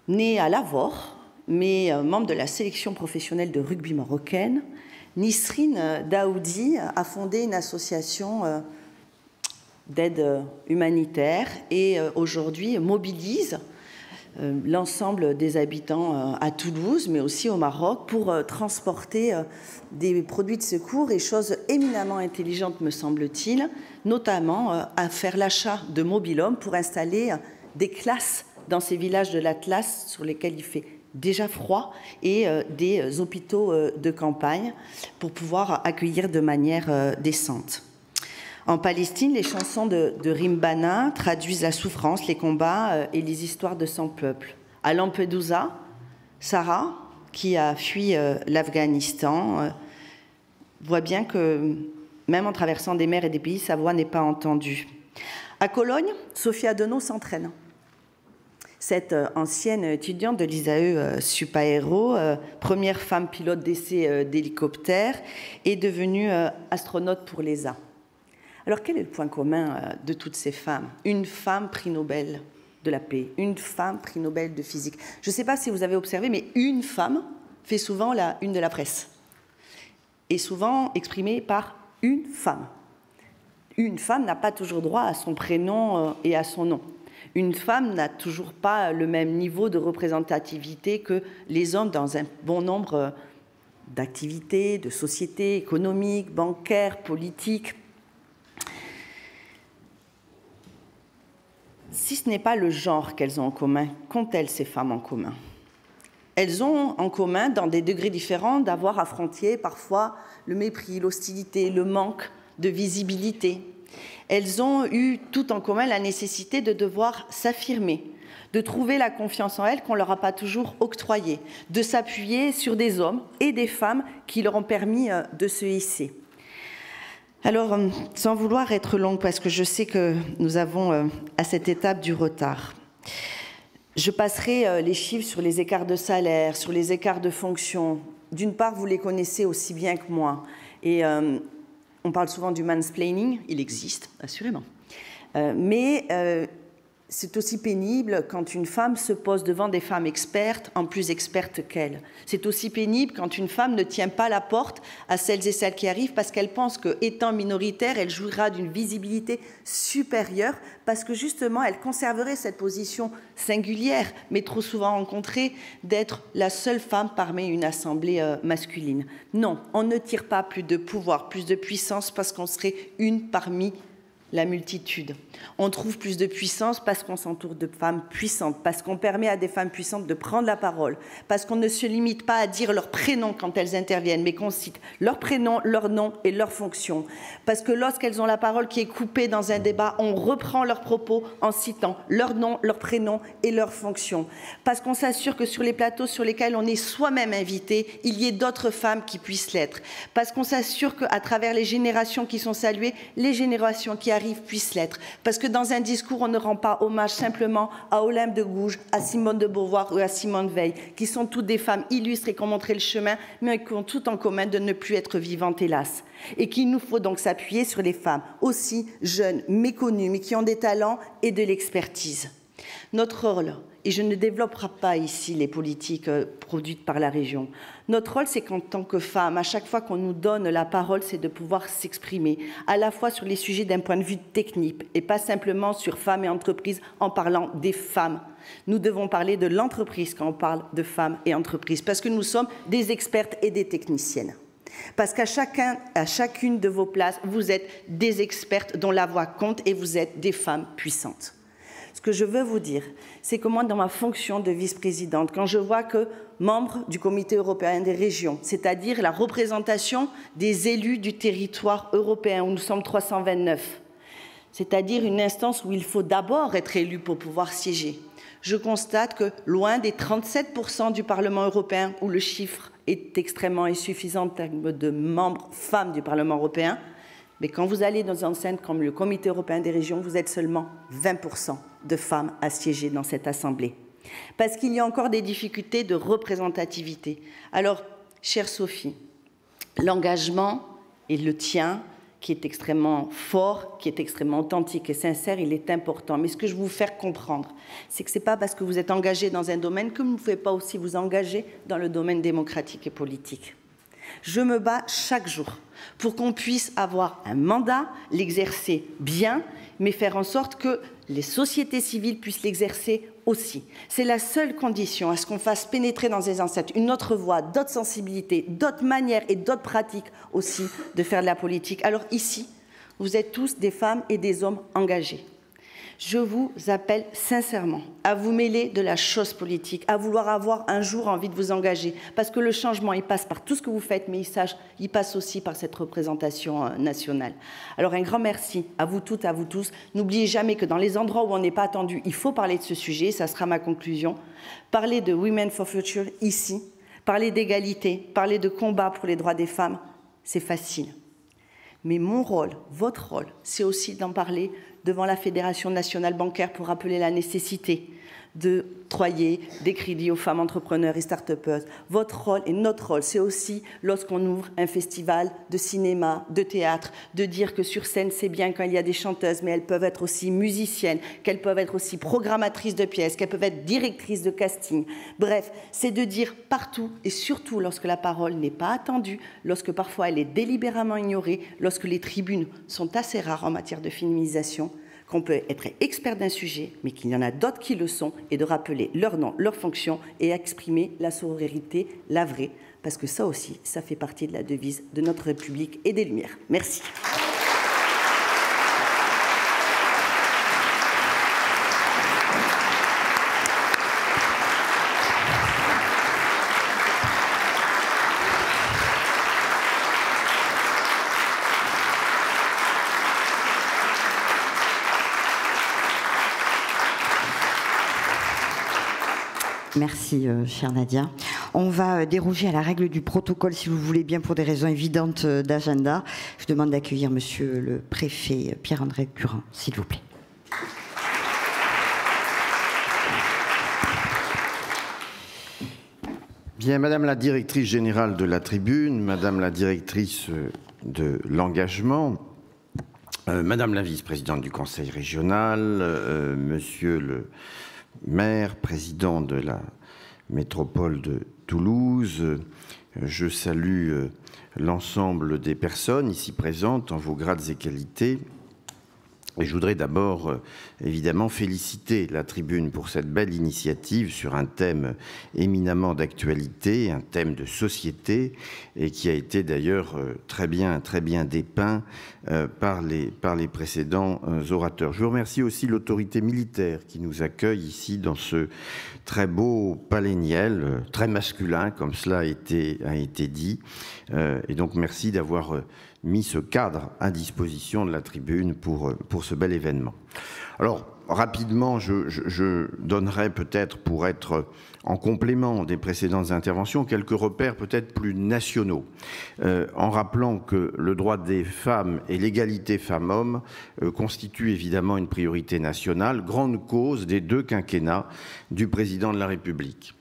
née à Lavore, mais membre de la sélection professionnelle de rugby marocaine, Nisrine Daoudi a fondé une association d'aide humanitaire et aujourd'hui mobilise l'ensemble des habitants à Toulouse, mais aussi au Maroc, pour transporter des produits de secours et choses éminemment intelligentes, me semble-t-il, notamment à faire l'achat de mobil-hommes pour installer des classes dans ces villages de l'Atlas sur lesquels il fait déjà froid et des hôpitaux de campagne pour pouvoir accueillir de manière décente. En Palestine, les chansons de Rimbana traduisent la souffrance, les combats et les histoires de son peuple. À Lampedusa, Sarah, qui a fui l'Afghanistan, voit bien que même en traversant des mers et des pays, sa voix n'est pas entendue. À Cologne, Sophia Denot s'entraîne. Cette ancienne étudiante de l'ISAE Supaéro, première femme pilote d'essai d'hélicoptère, est devenue astronaute pour l'ESA. Alors, quel est le point commun de toutes ces femmes? Une femme prix Nobel de la paix, une femme prix Nobel de physique. Je ne sais pas si vous avez observé, mais une femme fait souvent la une de la presse, et souvent exprimée par une femme. Une femme n'a pas toujours droit à son prénom et à son nom. Une femme n'a toujours pas le même niveau de représentativité que les hommes dans un bon nombre d'activités, de sociétés économiques, bancaires, politiques. Si ce n'est pas le genre qu'elles ont en commun, qu'ont-elles ces femmes en commun? Elles ont en commun, dans des degrés différents, d'avoir affronté parfois le mépris, l'hostilité, le manque de visibilité. Elles ont eu tout en commun la nécessité de devoir s'affirmer, de trouver la confiance en elles qu'on ne leur a pas toujours octroyée, de s'appuyer sur des hommes et des femmes qui leur ont permis de se hisser. Alors, sans vouloir être longue, parce que je sais que nous avons à cette étape du retard, je passerai les chiffres sur les écarts de salaire, sur les écarts de fonction. D'une part, vous les connaissez aussi bien que moi. Et on parle souvent du mansplaining, il existe, assurément. Mais c'est aussi pénible quand une femme se pose devant des femmes expertes, en plus expertes qu'elle. C'est aussi pénible quand une femme ne tient pas la porte à celles et celles qui arrivent parce qu'elle pense qu'étant minoritaire, elle jouira d'une visibilité supérieure parce que justement, elle conserverait cette position singulière, mais trop souvent rencontrée, d'être la seule femme parmi une assemblée masculine. Non, on ne tire pas plus de pouvoir, plus de puissance parce qu'on serait une parmi la multitude. On trouve plus de puissance parce qu'on s'entoure de femmes puissantes, parce qu'on permet à des femmes puissantes de prendre la parole, parce qu'on ne se limite pas à dire leur prénom quand elles interviennent, mais qu'on cite leur prénom, leur nom et leur fonction. Parce que lorsqu'elles ont la parole qui est coupée dans un débat, on reprend leurs propos en citant leur nom, leur prénom et leur fonction. Parce qu'on s'assure que sur les plateaux sur lesquels on est soi-même invité, il y ait d'autres femmes qui puissent l'être. Parce qu'on s'assure qu'à travers les générations qui sont saluées, les générations qui arrivent puissent l'être. Parce que dans un discours, on ne rend pas hommage simplement à Olympe de Gouges, à Simone de Beauvoir ou à Simone Veil, qui sont toutes des femmes illustres et qui ont montré le chemin, mais qui ont tout en commun de ne plus être vivantes, hélas. Et qu'il nous faut donc s'appuyer sur les femmes aussi jeunes, méconnues, mais qui ont des talents et de l'expertise. Notre rôle, et je ne développerai pas ici les politiques produites par la région, notre rôle, c'est qu'en tant que femme, à chaque fois qu'on nous donne la parole, c'est de pouvoir s'exprimer, à la fois sur les sujets d'un point de vue technique, et pas simplement sur femmes et entreprises en parlant des femmes. Nous devons parler de l'entreprise quand on parle de femmes et entreprises, parce que nous sommes des expertes et des techniciennes. Parce qu'à chacune de vos places, vous êtes des expertes dont la voix compte et vous êtes des femmes puissantes. Ce que je veux vous dire, c'est que moi, dans ma fonction de vice-présidente, quand je vois que membre du Comité européen des régions, c'est-à-dire la représentation des élus du territoire européen, où nous sommes 329, c'est-à-dire une instance où il faut d'abord être élu pour pouvoir siéger, je constate que loin des 37% du Parlement européen, où le chiffre est extrêmement insuffisant en termes de membres femmes du Parlement européen, mais quand vous allez dans une enceinte comme le Comité européen des régions, vous êtes seulement 20% de femmes à siéger dans cette assemblée. Parce qu'il y a encore des difficultés de représentativité. Alors, chère Sophie, l'engagement est le tien, qui est extrêmement fort, qui est extrêmement authentique et sincère, il est important. Mais ce que je veux vous faire comprendre, c'est que ce n'est pas parce que vous êtes engagé dans un domaine que vous ne pouvez pas aussi vous engager dans le domaine démocratique et politique. Je me bats chaque jour pour qu'on puisse avoir un mandat, l'exercer bien, mais faire en sorte que les sociétés civiles puissent l'exercer aussi. C'est la seule condition à ce qu'on fasse pénétrer dans les enceintes une autre voie, d'autres sensibilités, d'autres manières et d'autres pratiques aussi de faire de la politique. Alors ici, vous êtes tous des femmes et des hommes engagés. Je vous appelle sincèrement à vous mêler de la chose politique, à vouloir avoir un jour envie de vous engager, parce que le changement, il passe par tout ce que vous faites, mais il passe aussi par cette représentation nationale. Alors un grand merci à vous toutes, à vous tous. N'oubliez jamais que dans les endroits où on n'est pas attendu, il faut parler de ce sujet, ça sera ma conclusion. Parler de Women for Future ici, parler d'égalité, parler de combat pour les droits des femmes, c'est facile. Mais mon rôle, votre rôle, c'est aussi d'en parler devant la Fédération nationale bancaire pour rappeler la nécessité d'octroyer des crédits aux femmes entrepreneurs et start-upers. Votre rôle et notre rôle, c'est aussi, lorsqu'on ouvre un festival de cinéma, de théâtre, de dire que sur scène, c'est bien quand il y a des chanteuses, mais elles peuvent être aussi musiciennes, qu'elles peuvent être aussi programmatrices de pièces, qu'elles peuvent être directrices de casting. Bref, c'est de dire partout, et surtout lorsque la parole n'est pas attendue, lorsque parfois elle est délibérément ignorée, lorsque les tribunes sont assez rares en matière de féminisation, qu'on peut être expert d'un sujet, mais qu'il y en a d'autres qui le sont, et de rappeler leur nom, leur fonction, et exprimer la sororité, la vraie, parce que ça aussi, ça fait partie de la devise de notre République et des Lumières. Merci. Merci, chère Nadia. On va déroger à la règle du protocole, si vous voulez bien, pour des raisons évidentes d'agenda. Je demande d'accueillir monsieur le préfet Pierre-André Durand, s'il vous plaît. Bien, Madame la directrice générale de la Tribune, Madame la directrice de l'engagement, Madame la vice-présidente du Conseil régional, Monsieur le maire, président de la métropole de Toulouse, je salue l'ensemble des personnes ici présentes en vos grades et qualités. Et je voudrais d'abord, évidemment, féliciter la Tribune pour cette belle initiative sur un thème éminemment d'actualité, un thème de société, et qui a été d'ailleurs très bien dépeint par les précédents orateurs. Je vous remercie aussi l'autorité militaire qui nous accueille ici dans ce très beau palais Niel, très masculin, comme cela a été dit. Et donc, merci d'avoir mis ce cadre à disposition de la Tribune pour ce bel événement. Alors, rapidement, je donnerai peut-être, pour être en complément des précédentes interventions, quelques repères peut-être plus nationaux, en rappelant que le droit des femmes et l'égalité femmes-hommes constituent évidemment une priorité nationale, grande cause des 2 quinquennats du président de la République.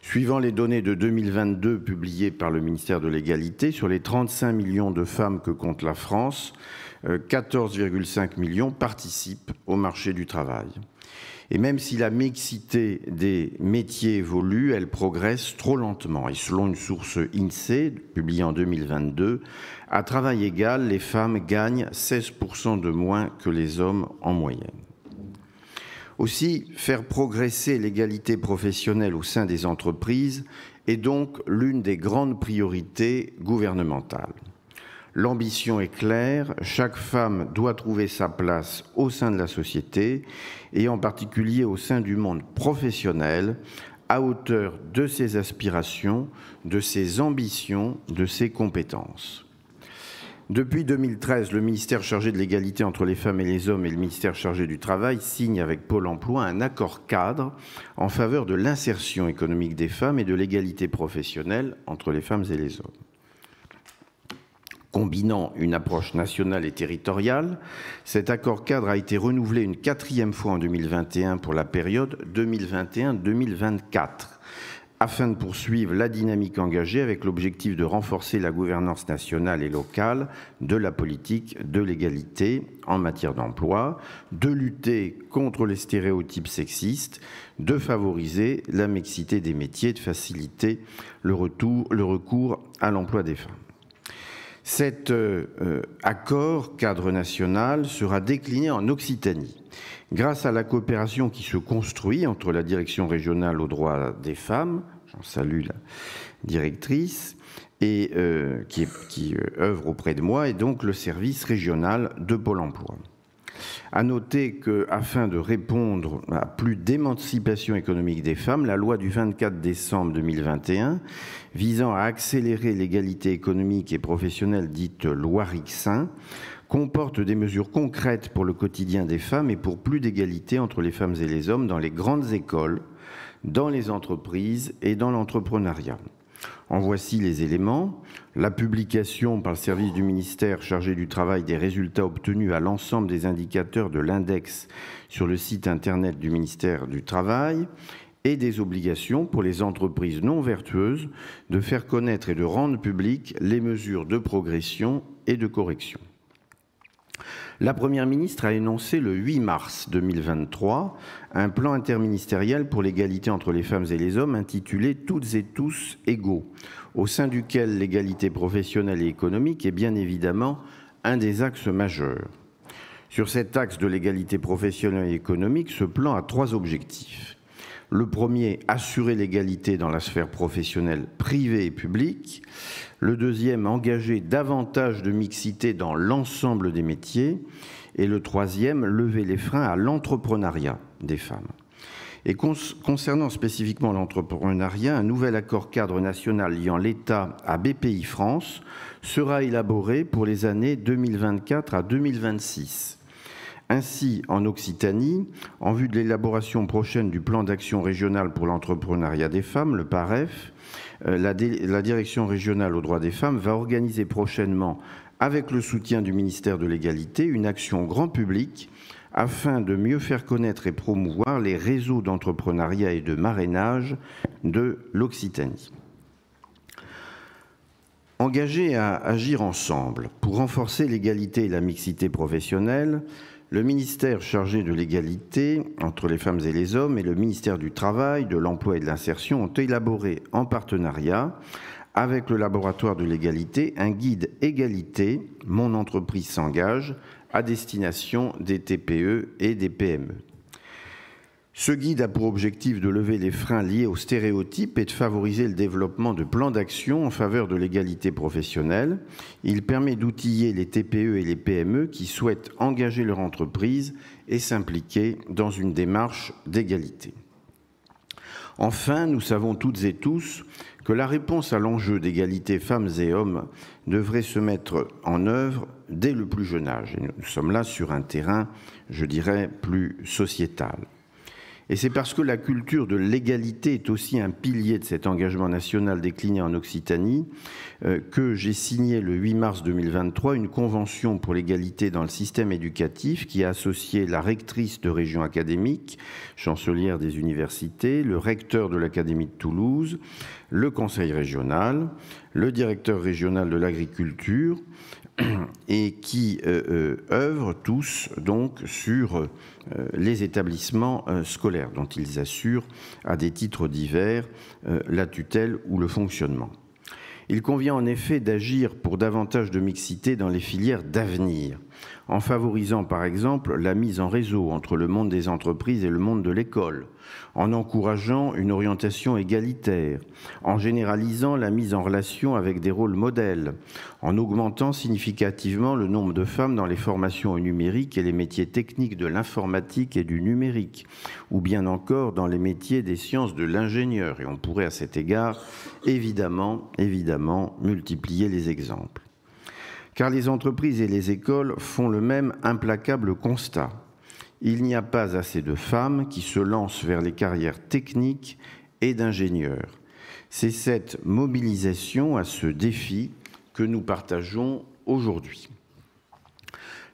Suivant les données de 2022 publiées par le ministère de l'Égalité, sur les 35 millions de femmes que compte la France, 14,5 millions participent au marché du travail. Et même si la mixité des métiers évolue, elle progresse trop lentement. Et selon une source INSEE, publiée en 2022, à travail égal, les femmes gagnent 16% de moins que les hommes en moyenne. Aussi, faire progresser l'égalité professionnelle au sein des entreprises est donc l'une des grandes priorités gouvernementales. L'ambition est claire, chaque femme doit trouver sa place au sein de la société et en particulier au sein du monde professionnel, à hauteur de ses aspirations, de ses ambitions, de ses compétences. Depuis 2013, le ministère chargé de l'égalité entre les femmes et les hommes et le ministère chargé du travail signent avec Pôle emploi un accord cadre en faveur de l'insertion économique des femmes et de l'égalité professionnelle entre les femmes et les hommes. Combinant une approche nationale et territoriale, cet accord cadre a été renouvelé une 4e fois en 2021 pour la période 2021-2024, afin de poursuivre la dynamique engagée avec l'objectif de renforcer la gouvernance nationale et locale de la politique de l'égalité en matière d'emploi, de lutter contre les stéréotypes sexistes, de favoriser la mixité des métiers, de faciliter le recours à l'emploi des femmes. Cet accord cadre national sera décliné en Occitanie. Grâce à la coopération qui se construit entre la direction régionale aux droits des femmes, j'en salue la directrice, et qui œuvre auprès de moi, et donc le service régional de Pôle emploi. À noter qu'afin de répondre à plus d'émancipation économique des femmes, la loi du 24 décembre 2021 visant à accélérer l'égalité économique et professionnelle dite loi Rixain comporte des mesures concrètes pour le quotidien des femmes et pour plus d'égalité entre les femmes et les hommes dans les grandes écoles, dans les entreprises et dans l'entrepreneuriat. En voici les éléments. La publication par le service du ministère chargé du travail des résultats obtenus à l'ensemble des indicateurs de l'index sur le site internet du ministère du Travail et des obligations pour les entreprises non vertueuses de faire connaître et de rendre publiques les mesures de progression et de correction. La Première ministre a énoncé le 8 mars 2023 un plan interministériel pour l'égalité entre les femmes et les hommes intitulé « Toutes et tous égaux », au sein duquel l'égalité professionnelle et économique est bien évidemment un des axes majeurs. Sur cet axe de l'égalité professionnelle et économique, ce plan a 3 objectifs. Le premier, assurer l'égalité dans la sphère professionnelle privée et publique. Le deuxième, engager davantage de mixité dans l'ensemble des métiers. Et le troisième, lever les freins à l'entrepreneuriat des femmes. Et concernant spécifiquement l'entrepreneuriat, un nouvel accord cadre national liant l'État à BPI France sera élaboré pour les années 2024 à 2026. Ainsi, en Occitanie, en vue de l'élaboration prochaine du plan d'action régional pour l'entrepreneuriat des femmes, le PAREF, la direction régionale aux droits des femmes va organiser prochainement, avec le soutien du ministère de l'Égalité, une action grand public afin de mieux faire connaître et promouvoir les réseaux d'entrepreneuriat et de marrainage de l'Occitanie. Engagés à agir ensemble pour renforcer l'égalité et la mixité professionnelle, le ministère chargé de l'égalité entre les femmes et les hommes et le ministère du Travail, de l'Emploi et de l'Insertion ont élaboré en partenariat avec le laboratoire de l'égalité un guide égalité « Mon entreprise s'engage » à destination des TPE et des PME. Ce guide a pour objectif de lever les freins liés aux stéréotypes et de favoriser le développement de plans d'action en faveur de l'égalité professionnelle. Il permet d'outiller les TPE et les PME qui souhaitent engager leur entreprise et s'impliquer dans une démarche d'égalité. Enfin, nous savons toutes et tous que la réponse à l'enjeu d'égalité femmes et hommes devrait se mettre en œuvre dès le plus jeune âge. Et nous sommes là sur un terrain, je dirais, plus sociétal. Et c'est parce que la culture de l'égalité est aussi un pilier de cet engagement national décliné en Occitanie que j'ai signé le 8 mars 2023 une convention pour l'égalité dans le système éducatif qui a associé la rectrice de région académique, chancelière des universités, le recteur de l'Académie de Toulouse, le conseil régional, le directeur régional de l'agriculture, et qui œuvrent tous donc sur les établissements scolaires dont ils assurent à des titres divers la tutelle ou le fonctionnement. Il convient en effet d'agir pour davantage de mixité dans les filières d'avenir. en favorisant par exemple la mise en réseau entre le monde des entreprises et le monde de l'école, en encourageant une orientation égalitaire, en généralisant la mise en relation avec des rôles modèles, en augmentant significativement le nombre de femmes dans les formations au numérique et les métiers techniques de l'informatique et du numérique, ou bien encore dans les métiers des sciences de l'ingénieur. Et on pourrait à cet égard évidemment multiplier les exemples. Car les entreprises et les écoles font le même implacable constat. Il n'y a pas assez de femmes qui se lancent vers les carrières techniques et d'ingénieurs. C'est cette mobilisation à ce défi que nous partageons aujourd'hui.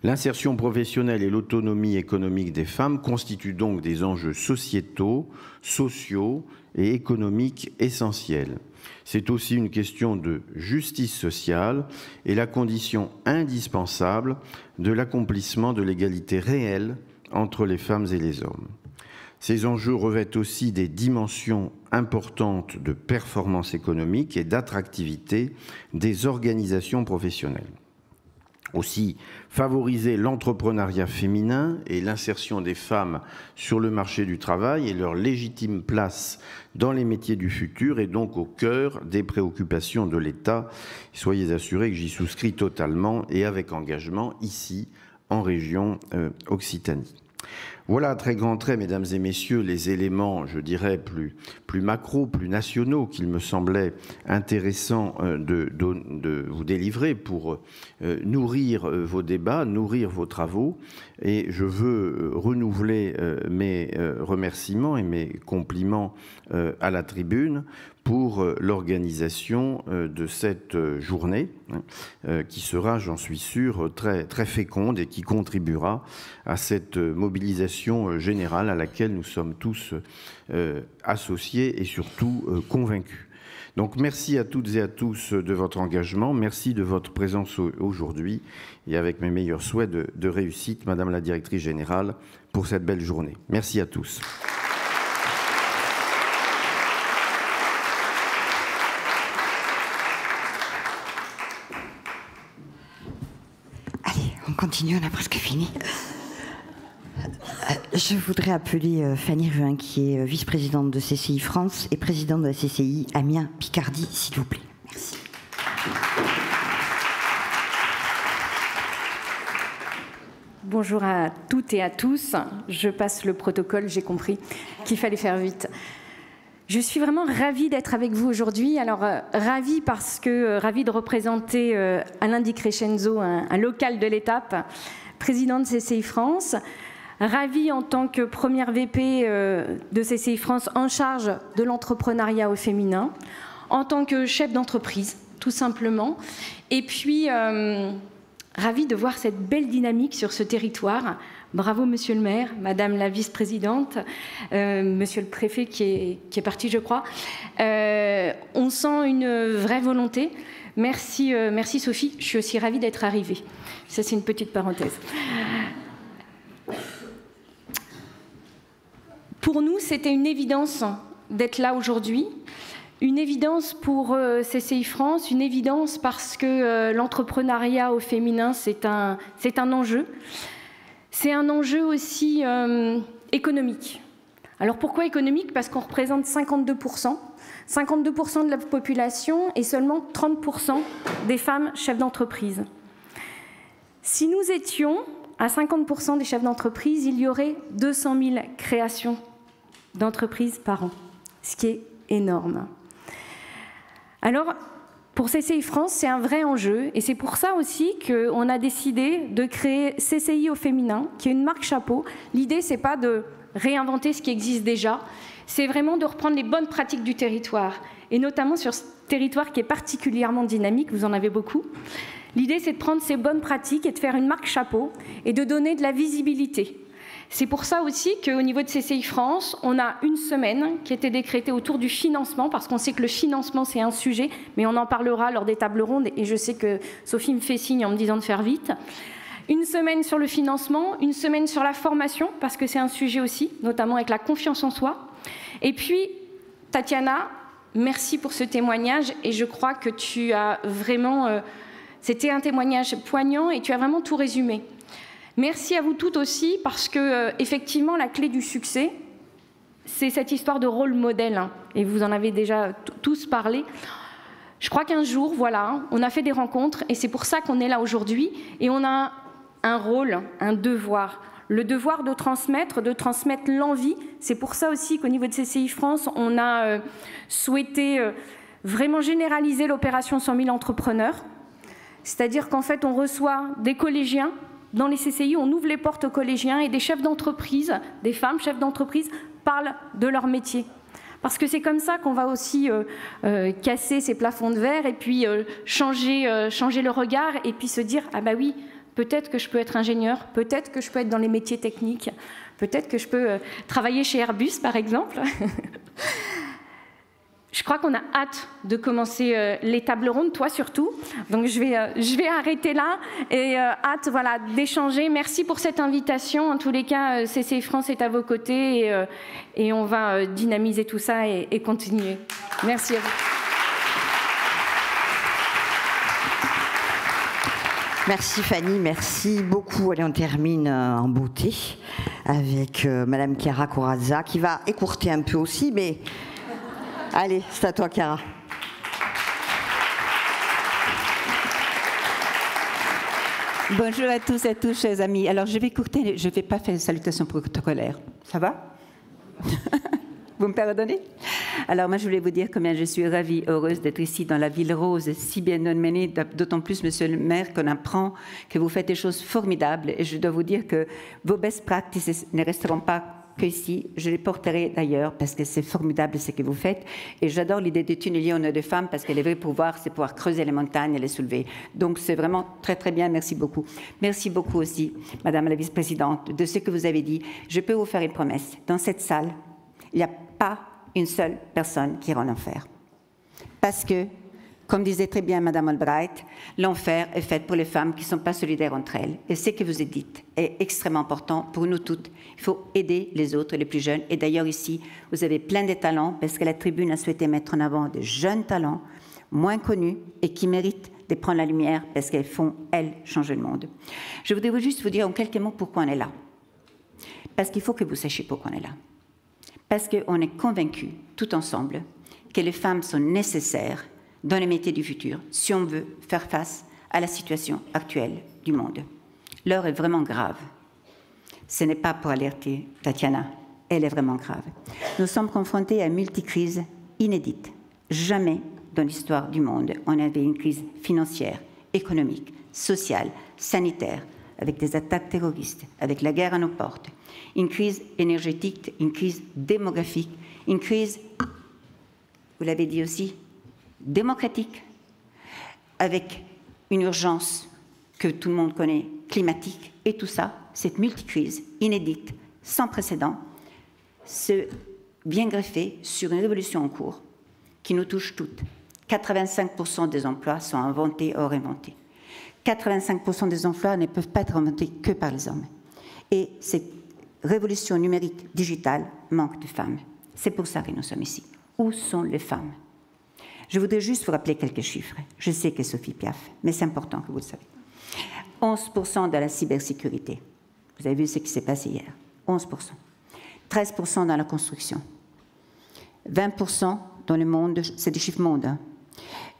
L'insertion professionnelle et l'autonomie économique des femmes constituent donc des enjeux sociétaux, sociaux et économiques essentiels. C'est aussi une question de justice sociale et la condition indispensable de l'accomplissement de l'égalité réelle entre les femmes et les hommes. Ces enjeux revêtent aussi des dimensions importantes de performance économique et d'attractivité des organisations professionnelles. Aussi, favoriser l'entrepreneuriat féminin et l'insertion des femmes sur le marché du travail et leur légitime place dans les métiers du futur est donc au cœur des préoccupations de l'État. Soyez assurés que j'y souscris totalement et avec engagement ici en région Occitanie. Voilà à très grands traits, mesdames et messieurs, les éléments, je dirais, plus macro, plus nationaux qu'il me semblait intéressant de vous délivrer pour nourrir vos débats, nourrir vos travaux. Et je veux renouveler mes remerciements et mes compliments à la tribune pour l'organisation de cette journée qui sera, j'en suis sûr, très, très féconde et qui contribuera à cette mobilisation générale à laquelle nous sommes tous associés et surtout convaincus. Donc merci à toutes et à tous de votre engagement, merci de votre présence aujourd'hui et avec mes meilleurs souhaits de réussite, Madame la Directrice Générale, pour cette belle journée. Merci à tous. On continue, on a presque fini. Je voudrais appeler Fanny Ruin, qui est vice-présidente de CCI France et présidente de la CCI Amiens-Picardie, s'il vous plaît. Merci. Bonjour à toutes et à tous. Je passe le protocole, j'ai compris qu'il fallait faire vite. Je suis vraiment ravie d'être avec vous aujourd'hui. Alors, ravie parce que ravie de représenter Alain Di Crescenzo, un local de l'étape, président de CCI France. Ravie en tant que première VP de CCI France en charge de l'entrepreneuriat au féminin, en tant que chef d'entreprise, tout simplement. Et puis, ravie de voir cette belle dynamique sur ce territoire. Bravo, monsieur le maire, madame la vice-présidente, monsieur le préfet qui est parti, je crois. On sent une vraie volonté. Merci, merci Sophie, je suis aussi ravie d'être arrivée. Ça, c'est une petite parenthèse. Pour nous, c'était une évidence d'être là aujourd'hui. Une évidence pour CCI France, une évidence parce que l'entrepreneuriat au féminin, c'est un enjeu. C'est un enjeu aussi économique. Alors pourquoi économique? Parce qu'on représente 52% de la population et seulement 30% des femmes chefs d'entreprise. Si nous étions à 50% des chefs d'entreprise, il y aurait 200 000 créations d'entreprises par an, ce qui est énorme. Alors, pour CCI France, c'est un vrai enjeu et c'est pour ça aussi qu'on a décidé de créer CCI au féminin, qui est une marque chapeau. L'idée, c'est pas de réinventer ce qui existe déjà, c'est vraiment de reprendre les bonnes pratiques du territoire et notamment sur ce territoire qui est particulièrement dynamique, vous en avez beaucoup. L'idée, c'est de prendre ces bonnes pratiques et de faire une marque chapeau et de donner de la visibilité. C'est pour ça aussi qu'au niveau de CCI France, on a une semaine qui a été décrétée autour du financement, parce qu'on sait que le financement, c'est un sujet, mais on en parlera lors des tables rondes, et je sais que Sophie me fait signe en me disant de faire vite. Une semaine sur le financement, une semaine sur la formation, parce que c'est un sujet aussi, notamment avec la confiance en soi. Et puis, Tatiana, merci pour ce témoignage, et je crois que tu as vraiment... C'était un témoignage poignant, et tu as vraiment tout résumé. Merci à vous toutes aussi, parce que effectivement, la clé du succès, c'est cette histoire de rôle modèle, hein, et vous en avez déjà tous parlé. Je crois qu'un jour, voilà, on a fait des rencontres, et c'est pour ça qu'on est là aujourd'hui, et on a un rôle, un devoir. Le devoir de transmettre l'envie. C'est pour ça aussi qu'au niveau de CCI France, on a souhaité vraiment généraliser l'opération 100 000 entrepreneurs. C'est-à-dire qu'en fait, on reçoit des collégiens dans les CCI, on ouvre les portes aux collégiens et des chefs d'entreprise, des femmes chefs d'entreprise, parlent de leur métier. Parce que c'est comme ça qu'on va aussi casser ces plafonds de verre et puis changer le regard et puis se dire « Ah bah oui, peut-être que je peux être ingénieur, peut-être que je peux être dans les métiers techniques, peut-être que je peux travailler chez Airbus, par exemple. » Je crois qu'on a hâte de commencer les tables rondes, toi surtout. Donc je vais arrêter là et hâte voilà, d'échanger. Merci pour cette invitation. En tous les cas, CCI France est à vos côtés et on va dynamiser tout ça et continuer. Merci à vous. Merci Fanny, merci beaucoup. Allez, on termine en beauté avec Madame Chiara Corazza qui va écourter un peu aussi, mais allez, c'est à toi Chiara. Bonjour à tous et à tous, chers amis. Alors, je vais écourter, je ne vais pas faire une salutation protocolaire. Ça va? Vous me pardonnez? Alors, moi, je voulais vous dire combien je suis ravie, heureuse d'être ici dans la ville rose, si bien menée, d'autant plus, monsieur le maire, qu'on apprend que vous faites des choses formidables. Et je dois vous dire que vos best practices ne resteront pas qu'ici. Je les porterai d'ailleurs parce que c'est formidable ce que vous faites. Et j'adore l'idée des tunneliers en de femmes parce que le vrai pouvoir, c'est pouvoir creuser les montagnes et les soulever. Donc, c'est vraiment très, très bien. Merci beaucoup. Merci beaucoup aussi, Madame la vice-présidente, de ce que vous avez dit. Je peux vous faire une promesse. Dans cette salle, il n'y a pas une seule personne qui ira en enfer. Parce que, comme disait très bien Madame Albright, l'enfer est fait pour les femmes qui ne sont pas solidaires entre elles. Et ce que vous avez dit est extrêmement important pour nous toutes. Il faut aider les autres, les plus jeunes. Et d'ailleurs ici, vous avez plein de talents parce que la tribune a souhaité mettre en avant de jeunes talents, moins connus et qui méritent de prendre la lumière parce qu'elles font, elles, changer le monde. Je voudrais juste vous dire en quelques mots pourquoi on est là. Parce qu'il faut que vous sachiez pourquoi on est là. Parce qu'on est convaincus, tout ensemble, que les femmes sont nécessaires dans les métiers du futur, si on veut faire face à la situation actuelle du monde. L'heure est vraiment grave. Ce n'est pas pour alerter Tatiana, elle est vraiment grave. Nous sommes confrontés à une multicrise inédite. Jamais dans l'histoire du monde, on avait une crise financière, économique, sociale, sanitaire, avec des attaques terroristes, avec la guerre à nos portes, une crise énergétique, une crise démographique, une crise, vous l'avez dit aussi, démocratique, avec une urgence que tout le monde connaît, climatique, et tout ça, cette multicrise inédite, sans précédent, se vient greffer sur une révolution en cours qui nous touche toutes. 85% des emplois sont inventés ou réinventés. 85% des emplois ne peuvent pas être inventés que par les hommes. Et cette révolution numérique digitale manque de femmes. C'est pour ça que nous sommes ici. Où sont les femmes? Je voudrais juste vous rappeler quelques chiffres. Je sais que Sophie Piaf, mais c'est important que vous le sachiez. 11% de la cybersécurité. Vous avez vu ce qui s'est passé hier. 11%. 13% dans la construction. 20% dans le monde, c'est des chiffres monde. Hein.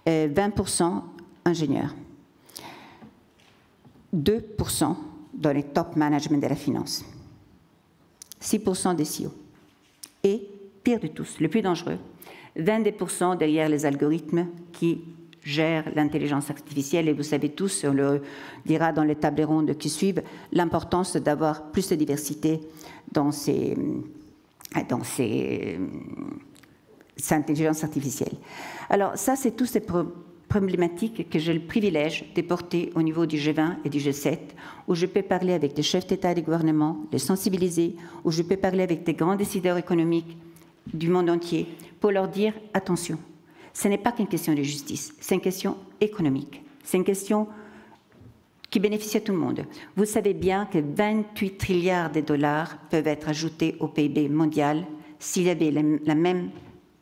20% ingénieurs. 2% dans les top management de la finance. 6% des CEO. Et, pire de tous, le plus dangereux, 22% derrière les algorithmes qui gèrent l'intelligence artificielle. Et vous savez tous, on le dira dans les tables rondes qui suivent, l'importance d'avoir plus de diversité dans ces intelligences artificielles. Alors ça, c'est toutes ces problématiques que j'ai le privilège de porter au niveau du G20 et du G7, où je peux parler avec des chefs d'État et de gouvernement, les sensibiliser, où je peux parler avec des grands décideurs économiques du monde entier pour leur dire « attention, ce n'est pas qu'une question de justice, c'est une question économique, c'est une question qui bénéficie à tout le monde. Vous savez bien que 28 trilliards de dollars peuvent être ajoutés au PIB mondial s'il y avait la même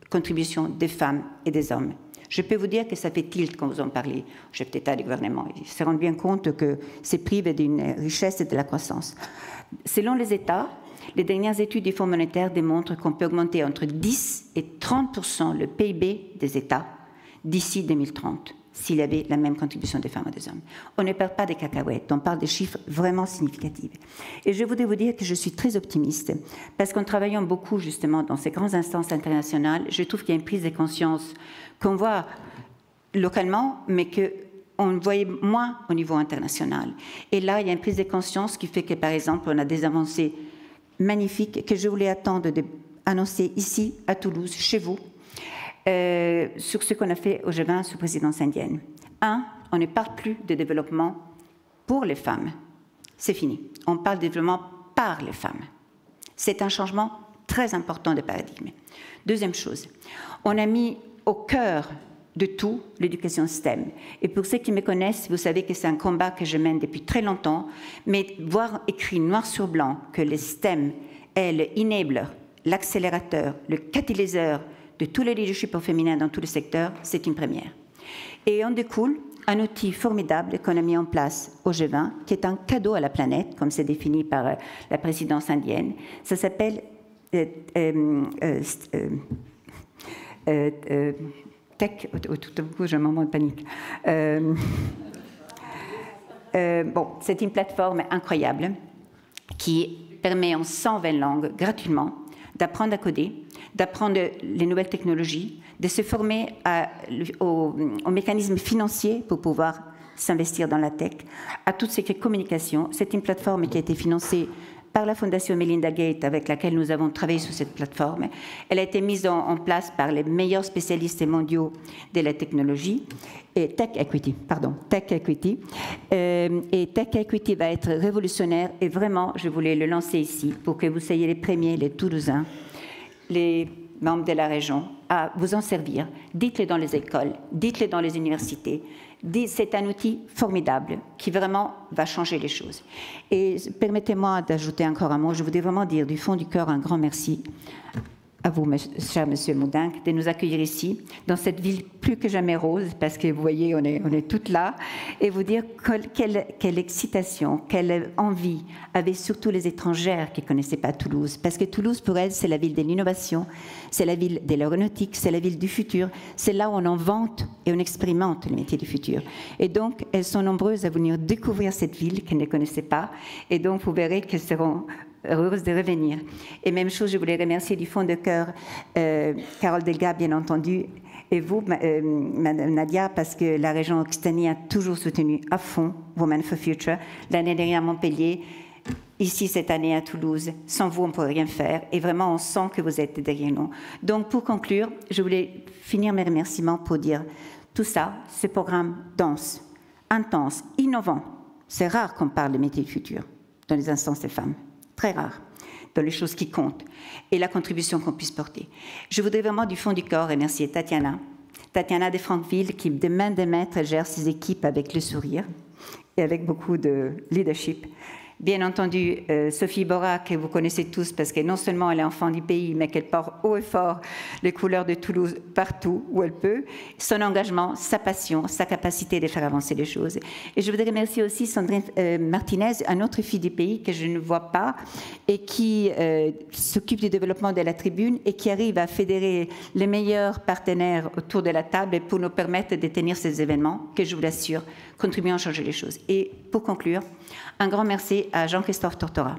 contribution des femmes et des hommes. Je peux vous dire que ça fait tilt quand vous en parlez au chef d'État et du gouvernement. Ils se rendent bien compte que c'est privé d'une richesse et de la croissance. Selon les États, les dernières études du Fonds monétaire démontrent qu'on peut augmenter entre 10 et 30% le PIB des États d'ici 2030, s'il y avait la même contribution des femmes et des hommes. On ne parle pas des cacahuètes, on parle des chiffres vraiment significatifs. Et je voudrais vous dire que je suis très optimiste, parce qu'en travaillant beaucoup justement dans ces grandes instances internationales, je trouve qu'il y a une prise de conscience qu'on voit localement, mais qu'on voyait moins au niveau international. Et là, il y a une prise de conscience qui fait que, par exemple, on a des avancées magnifiques que je voulais attendre d'annoncer ici, à Toulouse, chez vous, sur ce qu'on a fait au G20 sous présidence indienne. On ne parle plus de développement pour les femmes. C'est fini. On parle de développement par les femmes. C'est un changement très important de paradigme. Deuxième chose, on a mis au cœur de tout l'éducation STEM. Et pour ceux qui me connaissent, vous savez que c'est un combat que je mène depuis très longtemps, mais voir écrit noir sur blanc que les STEM est le enabler, l'accélérateur, le catalyseur de tous les leaderships féminins dans tous les secteurs, c'est une première. Et en découle un outil formidable qu'on a mis en place au G20, qui est un cadeau à la planète, comme c'est défini par la présidence indienne. Ça s'appelle Tech, tout à coup j'ai un moment de panique. C'est une plateforme incroyable qui permet en 120 langues gratuitement d'apprendre à coder, d'apprendre les nouvelles technologies, de se former aux mécanismes financiers pour pouvoir s'investir dans la tech, à toutes ces communications. C'est une plateforme qui a été financée par la Fondation Melinda Gates, avec laquelle nous avons travaillé sur cette plateforme. Elle a été mise en place par les meilleurs spécialistes mondiaux de la technologie, et Tech Equity. Et Tech Equity va être révolutionnaire, et vraiment, je voulais le lancer ici, pour que vous soyez les premiers, les Toulousains, les membres de la région, à vous en servir. Dites-le dans les écoles, dites-le dans les universités. C'est un outil formidable qui vraiment va changer les choses. Et permettez-moi d'ajouter encore un mot. Je voudrais vraiment dire du fond du cœur un grand merci à vous, cher monsieur Moudinque, de nous accueillir ici, dans cette ville plus que jamais rose, parce que vous voyez, on est toutes là, et vous dire quelle excitation, quelle envie avaient surtout les étrangères qui ne connaissaient pas Toulouse, parce que Toulouse, pour elles, c'est la ville de l'innovation, c'est la ville de l'aéronautique, c'est la ville du futur, c'est là où on invente et on expérimente les métiers du futur. Et donc, elles sont nombreuses à venir découvrir cette ville qu'elles ne connaissaient pas, et donc vous verrez qu'elles seront heureuse de revenir. Et même chose, je voulais remercier du fond de cœur Carole Delga, bien entendu, et vous, Madame Nadia, parce que la région Occitanie a toujours soutenu à fond Women for Future. L'année dernière à Montpellier, ici cette année à Toulouse. Sans vous, on ne pourrait rien faire. Et vraiment, on sent que vous êtes derrière nous. Donc, pour conclure, je voulais finir mes remerciements pour dire tout ça, ce programme dense, intense, innovant. C'est rare qu'on parle de métiers du futur dans les instances des femmes. Très rare, dans les choses qui comptent, et la contribution qu'on puisse porter. Je voudrais vraiment du fond du corps remercier Tatiana de Franqueville, qui de main de maître gère ses équipes avec le sourire et avec beaucoup de leadership. Bien entendu, Sophie Bora, que vous connaissez tous, parce que non seulement elle est enfant du pays, mais qu'elle porte haut et fort les couleurs de Toulouse partout où elle peut, son engagement, sa passion, sa capacité de faire avancer les choses. Et je voudrais remercier aussi Sandrine Martinez, une autre fille du pays que je ne vois pas, et qui s'occupe du développement de la tribune et qui arrive à fédérer les meilleurs partenaires autour de la table pour nous permettre de tenir ces événements, que je vous l'assure, contribuent à changer les choses. Et pour conclure, un grand merci à Jean-Christophe Tortora,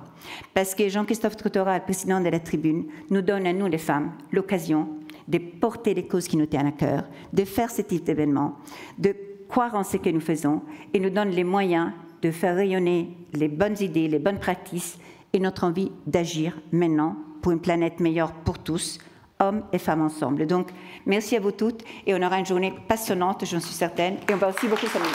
parce que Jean-Christophe Tortora, le président de la tribune, nous donne à nous, les femmes, l'occasion de porter les causes qui nous tiennent à cœur, de faire ce type d'événement, de croire en ce que nous faisons, et nous donne les moyens de faire rayonner les bonnes idées, les bonnes pratiques, et notre envie d'agir maintenant pour une planète meilleure pour tous, hommes et femmes ensemble. Donc, merci à vous toutes, et on aura une journée passionnante, j'en suis certaine, et on va aussi beaucoup s'amuser.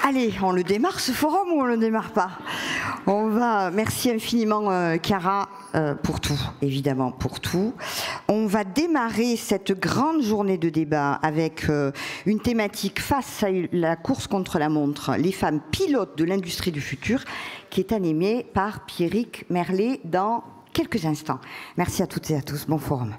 Allez, on le démarre ce forum ou on ne le démarre pas? Merci infiniment Chiara pour tout, évidemment pour tout. On va démarrer cette grande journée de débat avec une thématique face à la course contre la montre, les femmes pilotes de l'industrie du futur, qui est animée par Pierrick Merlet dans quelques instants. Merci à toutes et à tous. Bon forum.